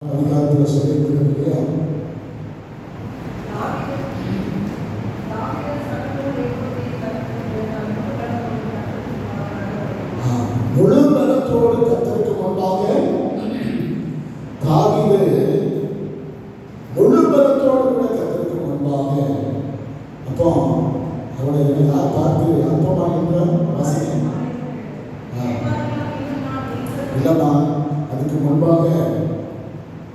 அதிகாரத்தில் சொல்லியிருக்கிறது இல்லையா? முழு பலத்தோடு கர்த்தருக்கு முன்பாக தாவீது முழு பலத்தோடு கூட கர்த்தருக்கு முன்பாக. அப்போ அவனை யார் பார்த்து அற்பமா என்ற வாசிக்க இல்லைம்மா, அதுக்கு முன்பாக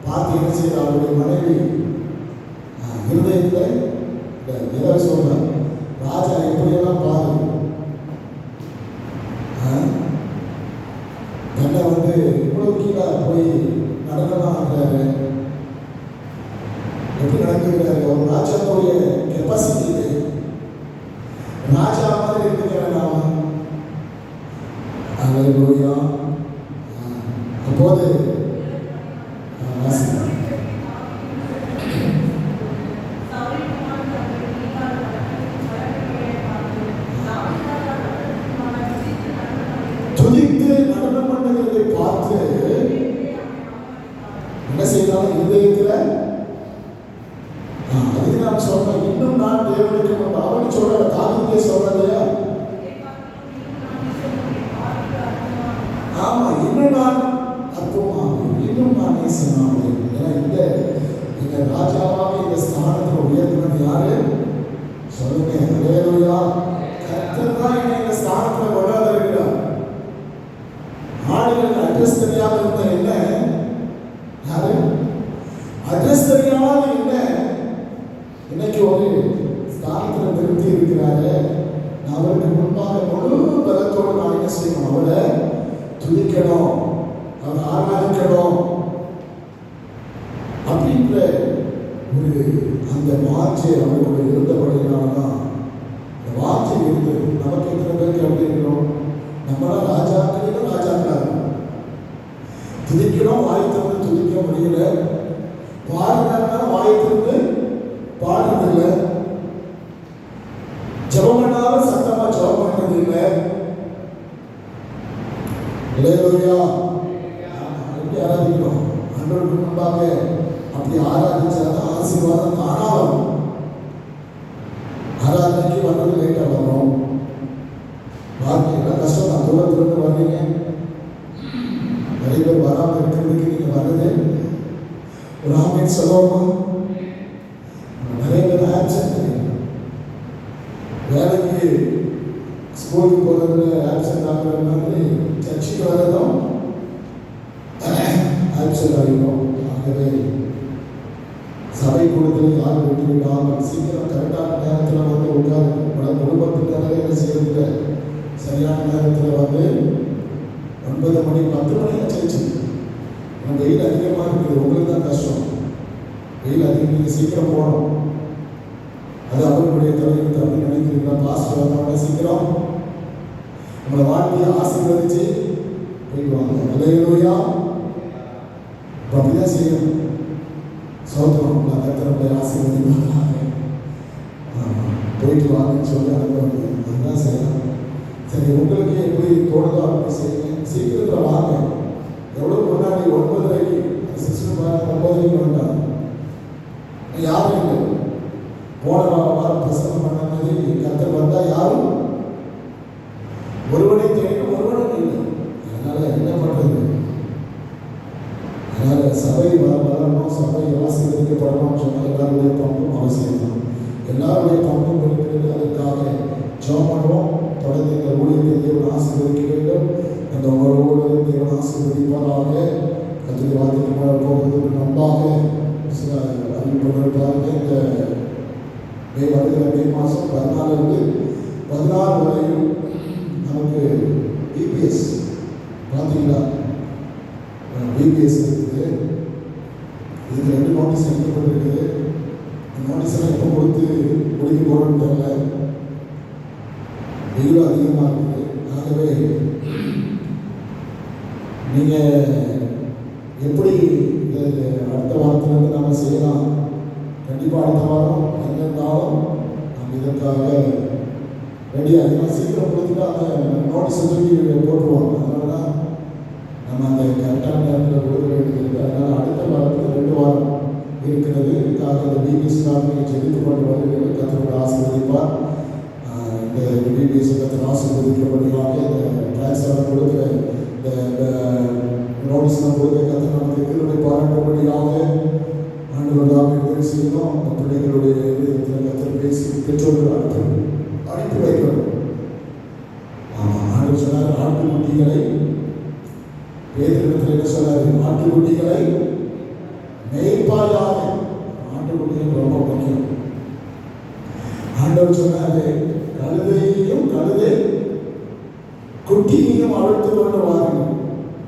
பார்த்து என்ன செய்ய அவருடைய மனைவி இருதயத்தில் எதை சொல்ற ராஜா எப்படியெல்லாம் பாரு தன்னை இவ்வளவு கீழே போய் நடனமாக ஆகிறாரு, எப்படி நடந்துக்கிறாரு. ஒரு ராஜாவுடைய கெப்பாசிட்டி இது. ராஜா மாதிரி இருக்கிறேன் நாம. அல்லேலூயா. அப்போது துதித்து நடனம் பண்ணுகிறதை பார்த்து என்ன செய்தாலும் இருதயத்தில் அதுக்கு நான் சொல்றேன், இன்னும் நான் தேவனுக்கு முன்பு அவன் சொல்ற தாவீதே சொல்றதையா, ஆமா, இன்னும் நான் அற்புதமாக, இன்னும் நான் நேசமாக. ஏன்னா இந்த ராஜாவாக இந்த ஸ்தானத்தில் உயர்த்தினது யாரு சொல்லுங்க. அல்லேலூயா. கர்த்தர் தான் இந்த ஸ்தானத்தில் கொண்டாடுகிறார். ஆளுநர் அட்ரஸ் தெரியாத இருந்த என்ன யாரு அட்ரஸ் தெரியாத என்ன இன்னைக்கு ஒரு ஸ்தானத்தில் நிறுத்தி இருக்கிறாரு. அவருக்கு முன்பாக முழு பலத்தோடு நான் என்ன செய்யணும், அவரை துதிக்கணும், அவரை ஆராதிக்கணும் அப்படின்ற ஒரு அந்த வார்த்தை அவர்களுடைய இருந்தபடினால்தான் இந்த வார்த்தை இருந்து நமக்கு எத்தனை பேருக்கு எப்படி இருக்கிறோம். நம்மளாம் ராஜாக்களிலும் ராஜாக்களா இருக்கும். துதிக்கணும், வாய்த்திருந்து துதிக்க முடியல. பாடுறதுனா வாய்த்திருந்து பாடுறதில்லை. ஜெபம் பண்ணாலும் சத்தமா ஜெபம் பண்றது இல்லை. அல்லேலூயா. எப்படி ஆராதிக்கிறோம் ஆண்டவருக்கு முன்பாக? அப்படி ஆராதிச்சாதான் ஆசீர்வாதம் தானா வரும். ஆராதனைக்கு வர்றது லேட்டா வரும். வாழ்க்கையில கஷ்டம் தான். தூரத்திலிருந்து வர்றீங்க, நிறைய பேர் வராமல் இருக்கிறதுக்கு நீங்க வர்றது ஒரு ஆமீன் சொல்லுவோமா? நிறைய பேர் ஆப்சென்ட், வேலைக்கு ஸ்கூலுக்கு போகிறதுல ஆப்சென்ட் ஆகிற மாதிரி சர்ச்சுக்கு வர்றதும் ஆப்சென்ட் ஆகிடும். ஆகவே சபை கூடுதல் யார் விட்டு விடாமல் சீக்கிரம் கரெக்டான நேரத்தில் உட்காரு. குடும்பத்தினரை என்ன செய்யறதில்லை, சரியான நேரத்தில் 9 மணி 10 மணி ஆச்சு. வெயில் அதிகமாக இருக்குது, உங்களுக்கு தான் கஷ்டம். வெயில் அதிகம், நீங்கள் சீக்கிரம் போகணும். அது அவர்களுடைய தலைவர் அப்படின்னு நினைக்கிறீங்களா? பாஸ்டர் வந்தவங்க சீக்கிரம் உங்களை வாழ்க்கையை ஆசீர்வதிச்சு போயிடுவாங்க. அல்லேலூயா. அப்படிதான் செய்யணும். சோத்திரம், கர்த்தருடைய ஆசீர்வதிப்பாங்க. போயிட்டு வாங்கன்னு சொல்லி அதுதான் செய்யலாம். சரி, உங்களுக்கு எப்படி தோணுதோ அப்படி செய்யுங்க. சீக்கிரத்தில் வாங்க. எவ்வளோ முன்னாடி 9:30 சிஸ்டம் 9:30 வந்தாங்க. யாரும் இல்லை. போன வாரம் பிரசங்கம் பண்ண மாதிரி கர்த்தர் வந்தால் யாரும் ஒருவனை தேடும், ஒருவனும் இல்லை. அதனால என்ன பண்ணுறது? அதனால சபை வளரணும், சபை ஆசீர்வதிக்கப்படணும்னு சொன்னால் எல்லாருடைய பங்கும் அவசியம் தான். எல்லாருடைய பங்கும் இருக்கிறது. அதற்காக ஜெபம் பண்ணுவோம். தொடர்ந்து இந்த ஊழியத்தை தேவன் ஆசீர்வதிக்க வேண்டும். அந்த உங்களோடு தேவன் ஆசீர்வதிப்பதாக. கத்திரி வார்த்தைக்கு மேலே போவதற்கு நம்பாக சில அறிவிப்புகள் பாருங்க. இந்த மே மாதம் 14 16 வரையும் நமக்கு பிபிஎஸ் பார்த்தீங்களா? பிபிஎஸ் இருக்குது. இதுக்கு 2 நோட்டீஸ் எடுக்கப்பட்டிருக்குது. இந்த நோட்டீஸெல்லாம் எப்போ முடிக்க போகிறோன்னு தெரியல. வெயிலும் அதிகமாக இருக்குது. ஆகவே நீங்கள் எப்படி அடுத்த வாரத்திலிருந்து நம்ம செய்யலாம்? கண்டிப்பாக அடுத்த வாரம் எங்கே இருந்தாலும் நம்ம இதற்காக ரெடியாக சீக்கிரம் கொடுத்துட்டு அந்த நோட்டீஸை தூக்கி போட்டுருவாங்க. அதனால தான் நம்ம அந்த கரெக்டான நேரத்தில் கொடுக்க வேண்டியது. அதனால் அடுத்த வாரத்தில் இருக்கிறது. இதுக்காக அந்த பிபிஎஸ்க்காக ஜெபித்துக் கொண்டு வருகிறது. கர்த்தர் ஆசீர்வதிப்பார். இந்த பிபிஎஸ் கர்த்தர் ஆசீர்வதிக்கப்படியாக இந்த டிரான்ஸ்ஃபர் கொடுக்குற இந்த நோட்டீஸ்லாம் கொடுக்க கர்த்தர் நமக்கு கிருபை பாராட்டும்படியாக ஆண்டவராக உதவி செய்யணும். அந்த பிள்ளைகளுடைய இதயத்தில் கர்த்தர் பேசி பெற்றோர்கள் அனுப்பி வைக்கணும். ஆமாம், ஆண்டவர் சொன்னார் ஆட்டுக்குட்டிகளை பேதுருவிடத்தில் என்ன சொன்னார்? ஆட்டுக்குட்டிகளை மேய்ப்பாயாக. ஆட்டுக்குட்டிகள் ரொம்ப முக்கியம். ஆண்டவர் சொன்னாரு கழுதையையும் கழுதை குட்டியையும் அழைத்து கொண்டு வாருங்கள்.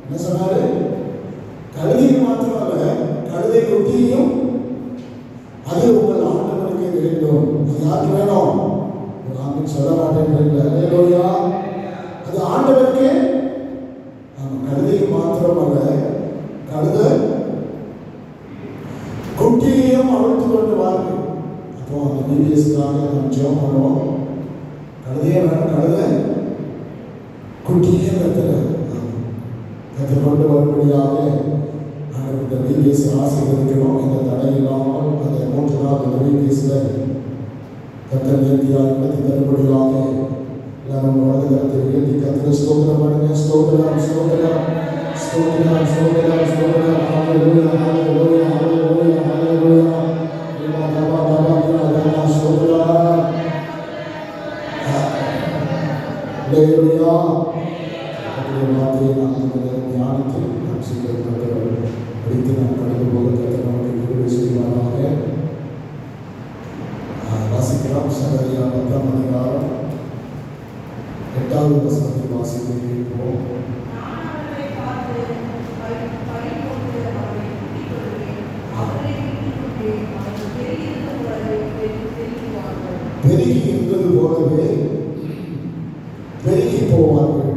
என்ன சொன்னாரு? கழுதையை மாத்திரமல்ல, கழுதை குட்டியையும். அது உங்கள் ஆண்டவருக்கு வேண்டும். அது யாருக்கு வேணும்? நான் சொல்ல மாட்டேன். அது ஆண்டவருக்கு. கழுதையை மாத்திரமல்ல, கழுதை குட்டியையும் அழைத்து கொண்டு வாருங்கள். அப்போ அந்த பிபிஎஸ்க்காக நம்ம ஜெபம் பண்ணுவோம். கழுதையே வேணும், கழுதை குட்டியே கற்றுக்கொண்டு வரும்படியாக இந்த பிபிஎஸ் ஆசீர்வதிக்கணும். இந்த தடை இல்லாமல் அந்த 3 நாள் அந்த பிபிஎஸ்ல கர்த்தர் நேர்த்தியாக நடத்தி தரும்படியாக எல்லாரும் வலது கரத்தை உயர்த்தி கர்த்தரை ஸ்தோத்திரம் பண்ணுங்க. ஸ்தோத்திரம் ஸ்தோத்திரம் ஸ்தோத்திரம் ஸ்தோத்திரம் ஸ்தோத்திரம். ஹல்லேலூயா ஹல்லேலூயா ஹல்லேலூயா ஹல்லேலூயா. வாசிக்கிறோம். சகரியா 10ஆம் அதிகாரம் 8வது வசனத்தை வாசிக்கிறோம். பெருகி இருந்தது போலவே பெருகி போவார்கள்.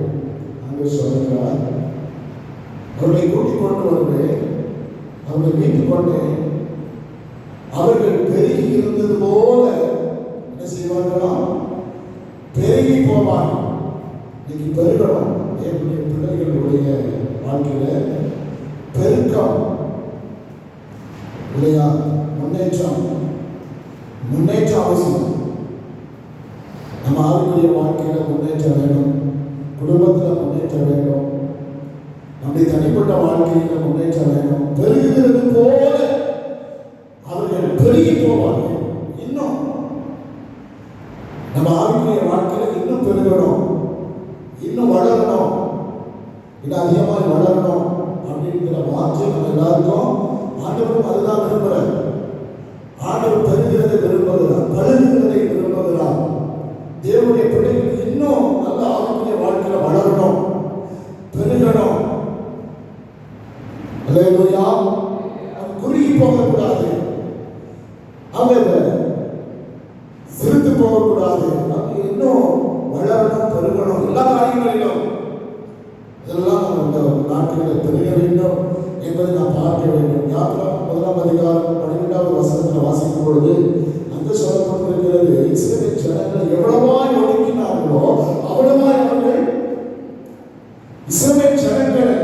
அங்கு சொல்கிறார், அவர்களை கூட்டிக் கொண்டு வருவேன், அவர்களை மீட்டுக் கொண்டேன். அவர்கள் பெருகி இருந்தது போல என்ன செய்வார்களா? பெருகி போவார்கள். இன்னைக்கு பெருகணும். என்னுடைய பிள்ளைகளுடைய வாழ்க்கையில பெருக்கம் இல்லையா? முன்னேற்றம் அவசியம். நம்ம ஆளுடைய வாழ்க்கையில முன்னேற்றம் வேணும், குடும்பத்தில் முன்னேற்றம் வேணும், நம்முடைய தனிப்பட்ட வாழ்க்கையில முன்னேற்றம் வேணும். பெருகுகிறது போல அவர்கள் பெருகி போவார்கள். இன்னும் நம்ம ஆளுடைய வாழ்க்கையில இன்னும் பெருகணும், இன்னும் வளரணும், இன்னும் அதிகமாக வளரணும் அப்படிங்கிற வார்த்தை நம்ம எல்லாருக்கும் ஆண்டவரும் அதுதான் விரும்புகிறார். ஆண்டவர் பெருகிறதை விரும்புகிறார், பழுகுகிறதை விரும்புகிறார். தேவனுடைய பிள்ளைகள் இன்னும் நல்ல ஆவிக்குரிய வாழ்க்கையில வளரணும், பெருகணும். அல்லேலூயா. குறுகி போகக்கூடாது, அவங்க சிரித்து போகக்கூடாது. இன்னும் வளரணும், பெருகணும். எல்லா காரியங்களிலும் இதெல்லாம் இந்த நாட்களில் பெருக வேண்டும் என்பதை நாம் பார்க்க வேண்டும். யாத்திராகமம் 1ஆம் அதிகாரம் 12வது வசனத்தில் வாசிக்கும் பொழுது அங்கு சொல்லப்பட்டிருக்கிறது, இஸ்ரவேல் ஜனங்களை எவ்வளவாய் ஒடுக்கினார்களோ அவ்வளவாய் அவர்கள் இஸ்ரவேல் ஜனங்களை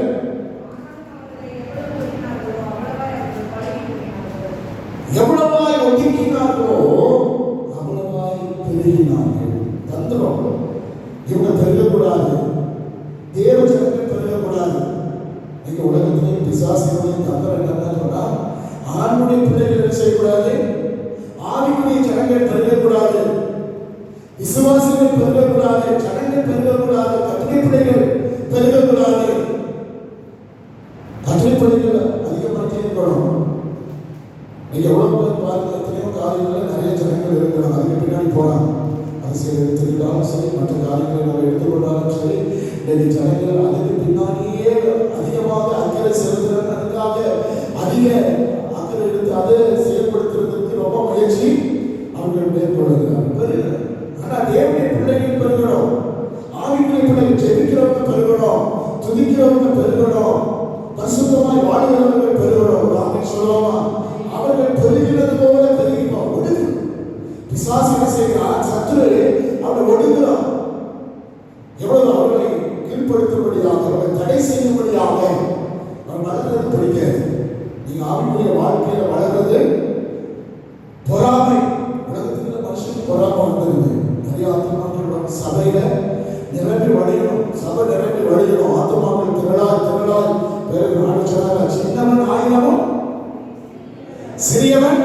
எவ்வளவாய் ஒடுக்கினார்களோ அவ்வளவாய் பெருகினார்கள். தந்திரம். இவங்க பெருகக்கூடாது, தேவ ஜனங்கள் பெருகக்கூடாது. நீங்க உலகத்திலே பிசாசுடைய தந்திரம் என்னன்னு சொன்னா, ஆணுடைய பிள்ளைகள் செய்யக்கூடாது, ஆவிக்குரிய ஜனங்கள் பெருகக்கூடாது, விசுவாசிகள் பெருகக்கூடாது, ஜனங்கள் பெருகக்கூடாது, கத்திரை பிள்ளைகள் பெருகக்கூடாது. கத்திரை பிள்ளைகள் அதிகப்படுத்தி இருக்கணும். நீங்க எவ்வளவு பேர் பாருங்க, எத்தனையோ காரியங்கள் நிறைய ஜனங்கள் இருக்கணும். அதுக்கு பின்னாடி போறாங்க. அரசியல் எடுத்துக்கிட்டாலும் சரி, மற்ற காரியங்களை நம்ம எடுத்துக்கொண்டாலும் சரி, இன்னைக்கு ஜனங்கள் அதுக்கு பின்னாடியே அதிகமாக அக்கறை செலுத்துறதுக்காக அதிக அக்கறை எடுத்து அதை செயல்படுத்துறதுக்கு ரொம்ப முயற்சி அவர்கள் மேற்கொள்கிறார்கள். ஆனா தேவனுடைய பிள்ளைகள் பெருகணும், ஆவிக்குரிய பிள்ளைகள் ஜெபிக்கிறவங்க பெருகணும், துதிக்கிறவங்க பெருகணும், பரிசுத்தமாய் வாழ்கிறவர்கள் பெருகணும். ஆமென் சொல்லுவோமா? அவர்கள் பெருகினது போல பெருகிப்போம். ஒடுங்கு பிசாசு என்ன செய்கிறான்? சத்துரு அவனை ஒடுங்குறான். எவ்வளவு அவர்களை கீழ்ப்படுத்தும்படியாக, அவர்களை தடை செய்யும்படியாக அவன் மனதில் பிடிக்காது. நீங்க ஆன்மீக வாழ்க்கையில வளர்றது பொறாமை. உலகத்துல மனுஷனுக்கு பொறாமை வந்துருது. நிறைய ஆத்மாக்கள் சபையில நிரம்பி வழியணும், சபை நிரம்பி வழியணும், ஆத்மாக்கள் திரளாய் திரளாய் வேறு நாடு சொன்னாங்க, சின்னவன் ஆயிரமும் சிறியவன்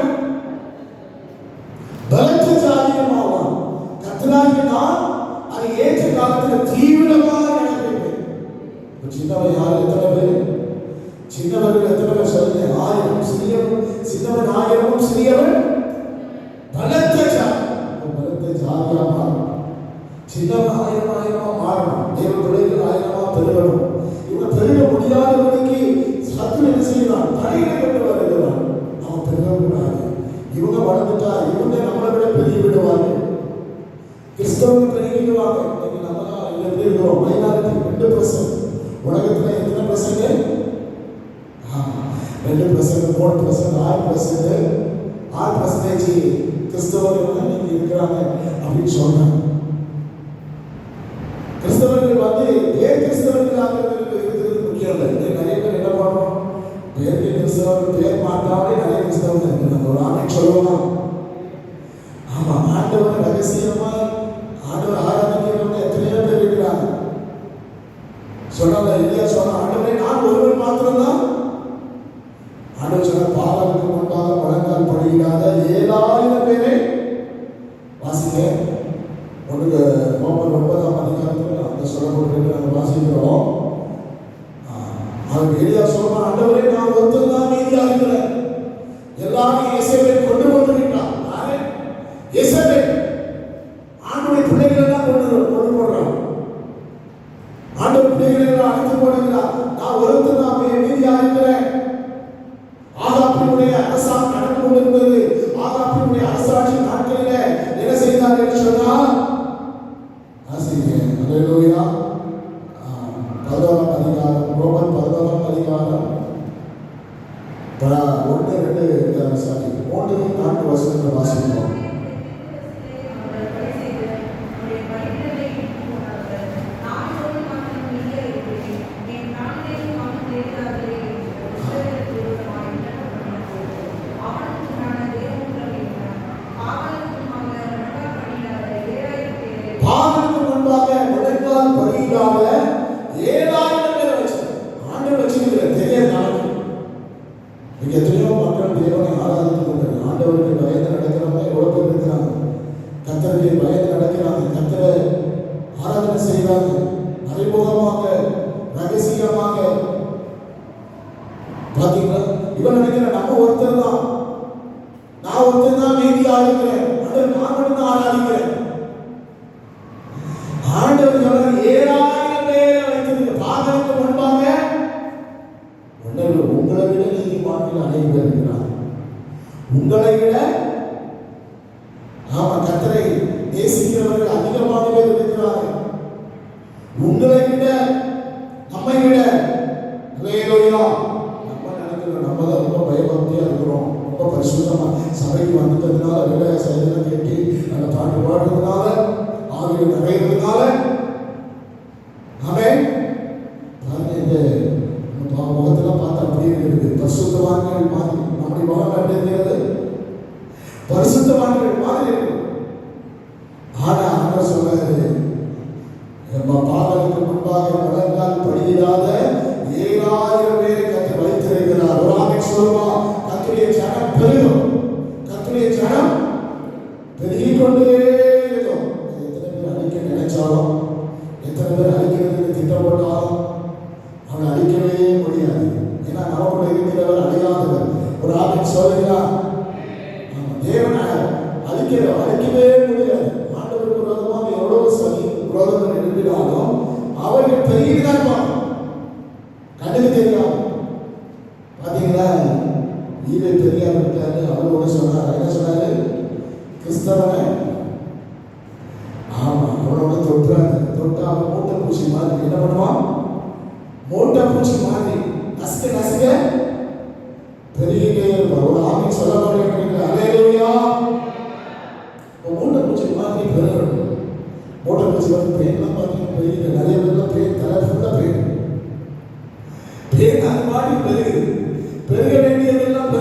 பலத்த ஜாதியமாவான். கர்த்தராகிய நான் அதை ஏற்ற காலத்தில் தீவிரமாக நடப்பேன். சின்னவன் யார்? எத்தனை பேர் சின்னவர்கள்? எத்தனை பேர் சொல்லுங்க? 1000. சிறியவன் சின்னவன் 1000, சிறியவன் பலத்த ஜாதி. பலத்த ஜாதியா மாறணும். சின்னவன் 1000 மாறணும். தேவ பிள்ளைகள் 1000 பெருகணும். இவன் பெருக முடியாதவனுக்கு சத்து என்ன செய்யலாம்? தடைகளை கொண்டு வருகிறான். அவன் பெருகக்கூடாது. இவங்க வளர்ந்துட்டா இவங்க நம்மளை விட பெரிய விடுவாங்க. கிறிஸ்தவங்க பெருகிடுவாங்க. இன்னைக்கு நம்ம எப்படி இருக்கிறோம்? மைனாரிட்டி 2%. உலகத்துல எத்தனை பர்சன்ட்? 2%, 3%, 6% கிறிஸ்தவர்கள் இன்னைக்கு இருக்கிறாங்க அப்படின்னு சொன்னாங்க. கிறிஸ்தவர்கள் பேர் கிறிஸ்தவர்களாக இருக்கிறது முக்கியம் இல்லை. நிறைய பேர் என்ன பண்றோம்? பேருக்கு கிறிஸ்தவர்கள் பேர் மாற்றாவே நிறைய கிறிஸ்தவர்கள் நம்ம ஒரு ஆணை சொல்லலாம். ஆமா, ஆண்டவர் ரகசியமா ஆண்டவர் ஆராதிக்கிறவங்க எத்தனையோ பேர் இருக்கிறாங்க. சொன்னாங்க, இல்லையா சொன்ன ஆண்டவரே நான் ஒருவர் மாத்திரம்தான். ஆண்டவர் சொன்ன பாவலுக்கு முன்பாக முழங்கால் படியிடாத 7000 பேரை வாசிக்க. ஒன்று ரோமர் 9ஆம் அதிகாரத்தில் அந்த சொல்லப்பட்டிருக்கு, நாங்கள் வாசிக்கிறோம். அவன் எலியா சொல்றான், ஆண்டவரே நான் ஒருத்தர் தான் மீதியா இருக்கிறேன், எல்லாரும் இயேசுவை கொண்டு வந்துவிட்டான். இயேசுவை ஆண்டவருடைய பிள்ளைகள் எல்லாம் கொண்டு போடுறான். ஆண்டவர் பிள்ளைகளை எல்லாம் அழைத்து போடுகிறார். நான் ஒருத்தர் தான் மீதியா இருக்கிறேன். ஆகாபினுடைய அரசாங்கம் நடந்து கொண்டிருந்தது. ஆகாபினுடைய அரசாட்சி நாட்களில என்ன செய்தார் என்று சொன்னால், அல்லேலூயா, 11ஆம் அதிகாரம், ரோமர் 11ஆம் அதிகாரம் 3-4 வசனங்களை வாசிக்கிறோம். எத்தனையோ மக்கள் தேவனை ஆராதித்துக் கொண்டார்கள். ஆண்டவருக்கு பயந்து நடக்கிறவங்க எவ்வளவு பேர் இருக்கிறாங்க? கர்த்தருக்கு பயந்து நடக்கிறாங்க, கர்த்தரை ஆராதனை செய்கிறாங்க, அறிமுகமாக ரகசியமாக. பாத்தீங்களா? இவன் நினைக்கிற நம்ம ஒருத்தர் தான், நான் ஒருத்தர் தான் மீதியா இருக்கிறேன், ஆண்டவர் நான் மட்டும் தான் ஆராதிக்கிறேன். ஆண்டவர் சொன்னார் 7000 பேரை வைத்திருக்க பாதலுக்கு முன்பாக உங்களை விட நீதிமான்கள் அனைவரும் இருக்கிறார். உங்களை விட கர்த்தரை நேசிக்கிறவர்கள் அதிகமாக பேர் இருக்கிறார்கள். உங்களை விட, நம்மை விட. அல்லேலூயா. நம்ம நினைக்கிறோம் நம்ம தான் ரொம்ப பயபக்தியா இருக்கிறோம், ரொம்ப பரிசுத்தமா சபைக்கு வந்துட்டதுனால, வேலை செய்யறதை கேட்டு அந்த பாட்டு பாடுறதுனால, ஆகிய நிறைகிறதுனால அவன் இந்த முகத்தெல்லாம் பார்த்து அப்படியே இருக்குது. பரிசுத்தவான்கள் மாதிரி நம்முடைய முகம் எப்படி இருக்கிறது? பரிசுத்தவான்கள் மாதிரி இருக்கு. ஆனா ஆண்டவர் சொல்றாரு, பாவலுக்கு முன்பாக முழங்கால் படியிடாத 7000 பேரை கர்த்தர் வைத்திருக்கிறார். ஒரு ஆமென் சொல்லுமா? கர்த்தருடைய ஜனம் பெருகும், கர்த்தருடைய ஜனம் பெருகிக் கொண்டே இருக்கும். எத்தனை பேர் அழிக்க நினைச்சாலும், எத்தனை பேர் அழிக்கிறதுக்கு திட்டம் போட்டாலும் அவனை அழிக்கவே முடியாது. ஏன்னா நமக்குள்ள இருக்கிறவர் அழியாதவர். ஒரு ஆமென் சொல்லுகிறார். தேவனை அழிக்கவே முடியாது. ஆண்டவருக்கு விரோதமாக எவ்வளவு சதி விரோதங்கள் எழுப்பினாலும் அவர்கள் பெரியதான் கண்ணுக்கு தெரியும். பாத்தீங்களா? ஈவே பெரியார் இருக்காரு, அவரோட சொன்னார். என்ன சொன்னாரு? கிறிஸ்தவனை அவனோட தொட்டா அவன் மூட்டை பூச்சி மாதிரி என்ன பண்ணுவான்? மூட்டை பூச்சி மாதிரி நசுக்க நசுக்க பெருகிட்டே இருப்பான். ஒரு ஆமென் சொல்ல மாட்டேங்கிறீங்க. அல்லேலூயா. மூட்டை பூச்சி மாதிரி பெருகணும். மூட்டை பூச்சி வந்து பெயின்லாம் பார்த்தீங்கன்னா பெரிய நிறைய பேர்லாம் பெயின், தலை ஃபுல்லாக பெயின் அது மாதிரி பெருகுது. பெருக வேண்டியதெல்லாம்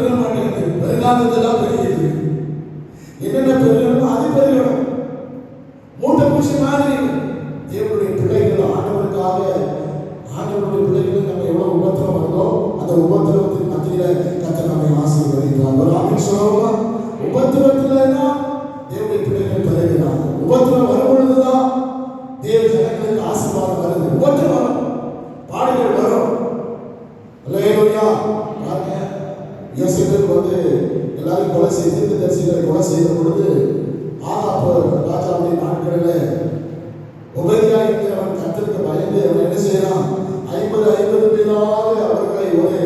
யோசேப்பு வந்து எல்லாரையும் கொலை செய்து தீர்க்கதரிசிகளை கொலை செய்த பொழுது ஆகாப்பு ராஜாவுடைய நாட்களில் உபதியா என்கிறவன் கர்த்தருக்கு பயந்து அவன் என்ன செய்யறான்? 50 பேராக அவர்களை ஒரு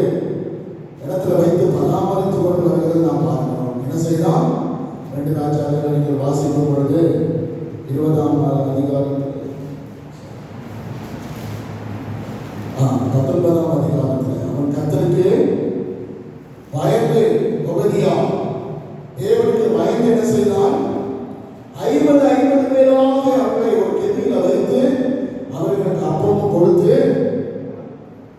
இடத்துல வைத்து பராமரித்துக் கொண்டு வருகிறது நாம் பார்க்கிறோம். என்ன செய்யலாம்? 2 ராஜாக்களை நீங்கள் வாசிக்கும் பொழுது 20ஆம் அதிகாரத்தில் 19ஆம் அதிகாரத்தில் அவன் கர்த்தருக்கு பயந்து உபதியா தேவனுக்கு பயந்து என்ன செய்தான்? 50 பேராக அவர்களை ஒரு கெபியில வைத்து அவர்களுக்கு அப்பமும் கொடுத்து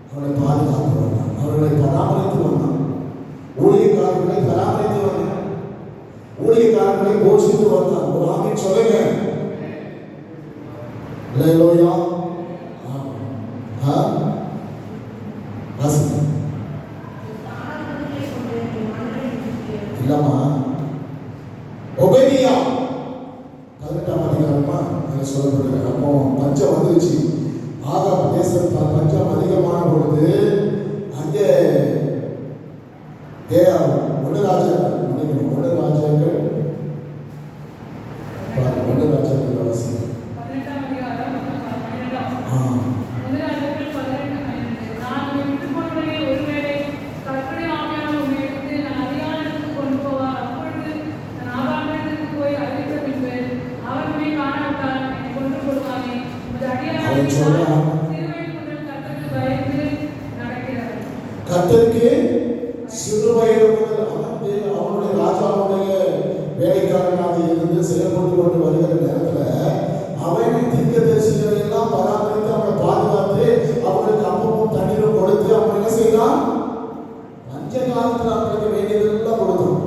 அவர்களை பாதுகாத்து வந்தான், அவர்களை பராமரித்து வந்தான், ஊழியக்காரர்களை பராமரித்து வந்தான், ஊழியக்காரர்களை போஷித்து வந்தான். ஒரு ஆமீன் சொல்லுங்க. அல்லேலூயா. இல்லம்மா, ஒபேதியா 18ஆம் அதிகாரமா சொல்லப்படுற. அப்போ பஞ்சம் வந்துருச்சு. ஆகாப் தேசத்தில் பஞ்சம் அதிகமான பொழுது அங்கே ஒன்று ராஜாக்கள் அவசியம். கர்த்தருக்கு சிறு வயது முதல் அவனுடைய ராஜாவுடைய வேலைக்காரனாக இருந்து செயல்பட்டு கொண்டு வருகிற நேரத்தில் அவன் தீர்க்கதரிசிகளை எல்லாம் பராமரித்து அவனை பாதுகாத்து அவங்களுக்கு அப்பமும் தண்ணீரும் கொடுத்து அவன் என்ன செய்யலாம்? பஞ்ச காலத்தில் அவங்களுக்கு வேண்டியதெல்லாம் கொடுத்தான்.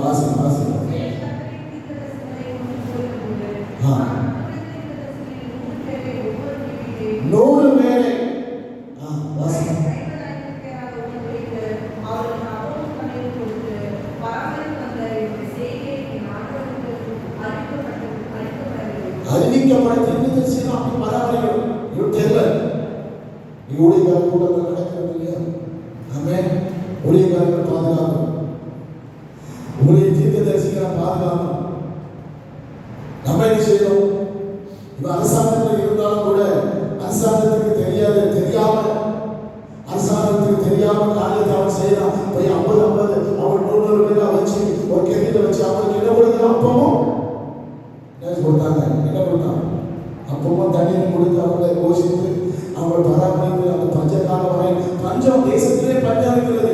வாசி 100 பேரை அறிவிக்கப்பட தீர்க்கதரிசிகள் அப்படி பராமரிக்கணும். இது தெரியல. நீ ஊழியக்கார கூட்டத்தில் நடக்கிறது இல்லையா? ஆமென். ஊழியக்காரர்கள் பாதுகாக்கணும், ஊழிய தீர்க்கதரிசிகளை பாதுகாக்கணும். நம்ம என்ன செய்யணும்? இப்ப அரசாங்கத்தில் இருந்தாலும் கூட அரசாங்கத்துக்கு தெரியாம காரியத்தை அவன் செய்யறான். போய் 50 அவன் 100 பேரை வச்சு ஒரு கெட்டில வச்சு அவனுக்கு என்ன கொடுக்குறான்? அப்பமும் என்ன கொடுத்தான்? அப்பமும் தண்ணீர் கொடுத்து அவங்களை போஷித்து அவங்களை பராமரித்து அந்த பஞ்ச காலம் வரை பஞ்சம் தேசத்திலே பஞ்சம் இருக்கிறது.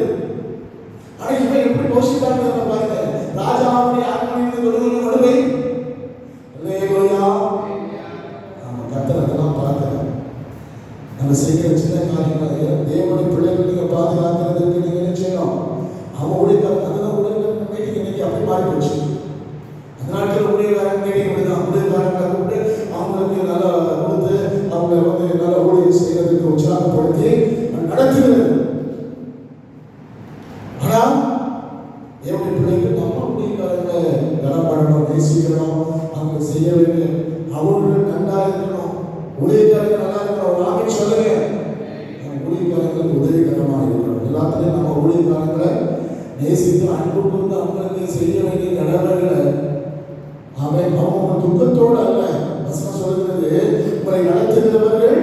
ஆனா இவன் எப்படி போஷித்தாங்க பாருங்க. ராஜாவுடைய அரண்மனையில் ஒருவரும் நடுவை கர்த்தர் அதெல்லாம் பார்க்கிறார். நம்ம செய்கிற சின்ன காரியங்களை தேவனுடைய பிள்ளைகள் நீங்க பாதுகாக்கிறதுக்கு நீங்க என்ன செய்யணும்? அவன் ஊழியக்காரன் அதெல்லாம் ஊழியக்காரன் மீட்டிங் இன்னைக்கு அப்படி மாறி போச்சு. அதனால ஊழியக்காரன் மீட்டிங் விடுதான். ஊழியக்காரங்களை கூப்பிட்டு அவங்களுக்கு நல்லா கொடுத்து அவங்க வந்து நல்ல ஊழியம் செய்யறதுக்கு உற்சாகப்படுத்தி நடத்துகிறது. ஆனா தேவனுடைய பிள்ளைகள் நம்ம ஊழியக்காரங்களை கனப்படணும், நேசிக்கணும், அவங்க செய்ய வேண்டிய அவர்கள் நல்லா இருக்கணும், ஊழியக்காரர்கள் நல்லா இருக்கணும். நாமே சொல்லுங்க, ஊழியக்காரங்களுக்கு உதவிகரமாக இருக்கணும். எல்லாத்துலையும் நம்ம ஊழியக்காரங்களை நேசித்து அன்பு கொண்டு அவங்களுக்கு செய்ய வேண்டிய கடமைகளை அவங்க துக்கத்தோடு அல்ல. வசனம் சொல்கிறது, உங்களை நடத்துகிறவர்கள்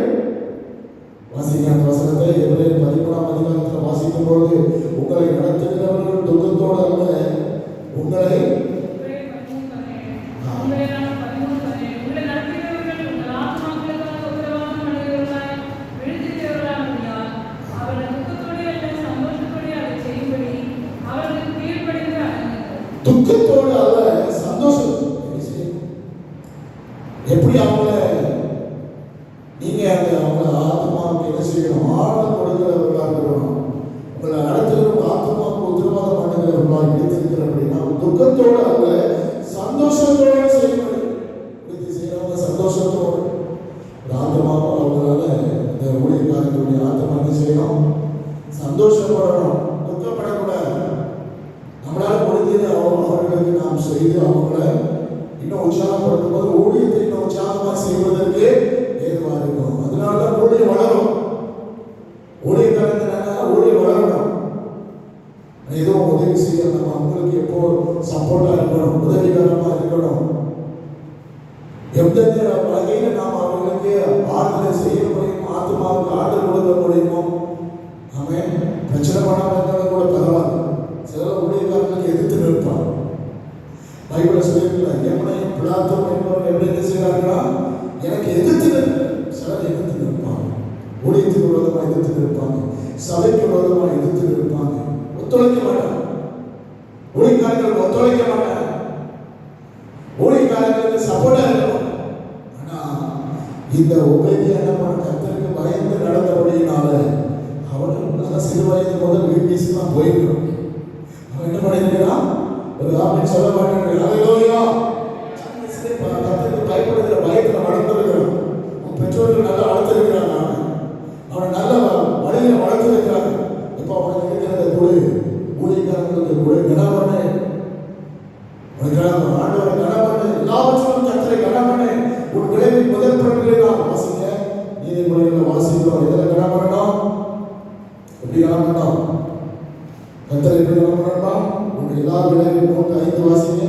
வாசிக்க அந்த வசனத்தை எபிரேயர் 13ஆம் அதிகாரத்தில் வாசிக்கும் பொழுது உங்களை நடத்துகிறவர்கள் துக்கத்தோடு அல்ல, உங்களை துக்கத்தோடு அல்ல சந்தோஷம். எப்படி அவங்கள நீங்க அவங்கள ஆத்மாவுக்கு என்ன செய்யணும்? ஆழம் கொடுக்கிறவர்களாக இருக்கணும். உங்களை நடத்துகிற ஆத்மாவுக்கு உத்தரவாதம் பண்ணுகிறவர்களாக எடுத்திருக்கிற அப்படின்னா துக்கத்தோடு அல்ல சந்தோஷத்தோடு செய்யணும். இப்படி செய்யறவங்க சந்தோஷத்தோடு ஆத்மாவும் அவங்களால இந்த ஊழியக்காரர்களுடைய ஆத்மா என்ன செய்யணும்? சந்தோஷப்படணும், துக்கப்படக்கூடாது. நம்மளால முடிஞ்சது அவர்களுக்கு நாம் செய்து அவங்கள இன்னும் உற்சாகப்படுத்தும் போது ஊழியத்தை இன்னும் உற்சாகமாக செய்வதற்கு ஏதுவாக இருக்கும். அதனாலதான் ஊழியம் வளரும். ஊழியக்காரங்க ஊழியம் வளரும். உங்களுக்கு எப்போ சப்போர்ட்டா இருக்கணும், உதவிகரமா இருக்கணும். எந்தெந்த வகையில நாம் அவர்களுக்கு ஆறுதலை செய்ய முடியும், ஆத்மாவுக்கு ஆறுதல் கொடுக்க முடியுமோ. ஆமென். பிரச்சனை பண்ணாம இருந்தாலும் கூட பரவாயில்ல. சில ஊழியக்காரர்களுக்கு எதிர்த்து நிற்பார். பைபிள சொல்லியிருக்கிறார், எவனையும் பிளாத்தோம் என்பவர் எப்படி என்ன செய்கிறார்களா, எனக்கு எதிர்த்து நிற்பார். சிலர் எதிர்த்து நிற்பாங்க, ஊழியத்துக்கு விரோதமா எதிர்த்து நிற்பாங்க, சபைக்கு விரோதமா எதிர்த்து நிற்பாங்க. ஒத்துழைக்க மாட்டாங்க ஊழியக்காரர்கள், ஒத்துழைக்க மாட்டாங்க. ஊழியக்காரர்களுக்கு சப்போர்ட்டா இருக்கணும். ஆனா இந்த உபேதியான கர்த்தருக்கு பயந்து நடந்தபடியினால அவனுக்கு சிறு வயது முதல் வீழ்ச்சியெல்லாம் போயிருக்கிறான். அவன் என்ன பண்ணிருக்கிறான், ஒரு ஆமென் சொல்ல மாட்டேன். ஹல்லேலூயா. கர்த்தருக்கு பயப்படுகிற பயத்துல வளர்ந்திருக்கிறான். அவன் பெற்றோர்கள் நல்லா வளர்த்திருக்கிறாங்க, அவனை நல்ல வழியில வளர்த்திருக்கிறாங்க. இப்போ அவனுக்கு இருக்கிறத கூட ஊழியக்காரர்களுக்கு கூட கனமண்ணு, ஆண்டவரை கனமண்ணு, எல்லாவற்றிலும் கர்த்தரை கனமண்ணு. உன் விளைவின் முதல் பலன்களை நாம் வாசிங்க. நீதிமொழிகளில் வாசிக்கிறோம். இதில் கனமண்ணோம், எப்படி கனமண்ணோம், கர்த்தரை எப்படி கனமண்ணோம். உன் எல்லா விளைவின் 3-5 வாசிங்க.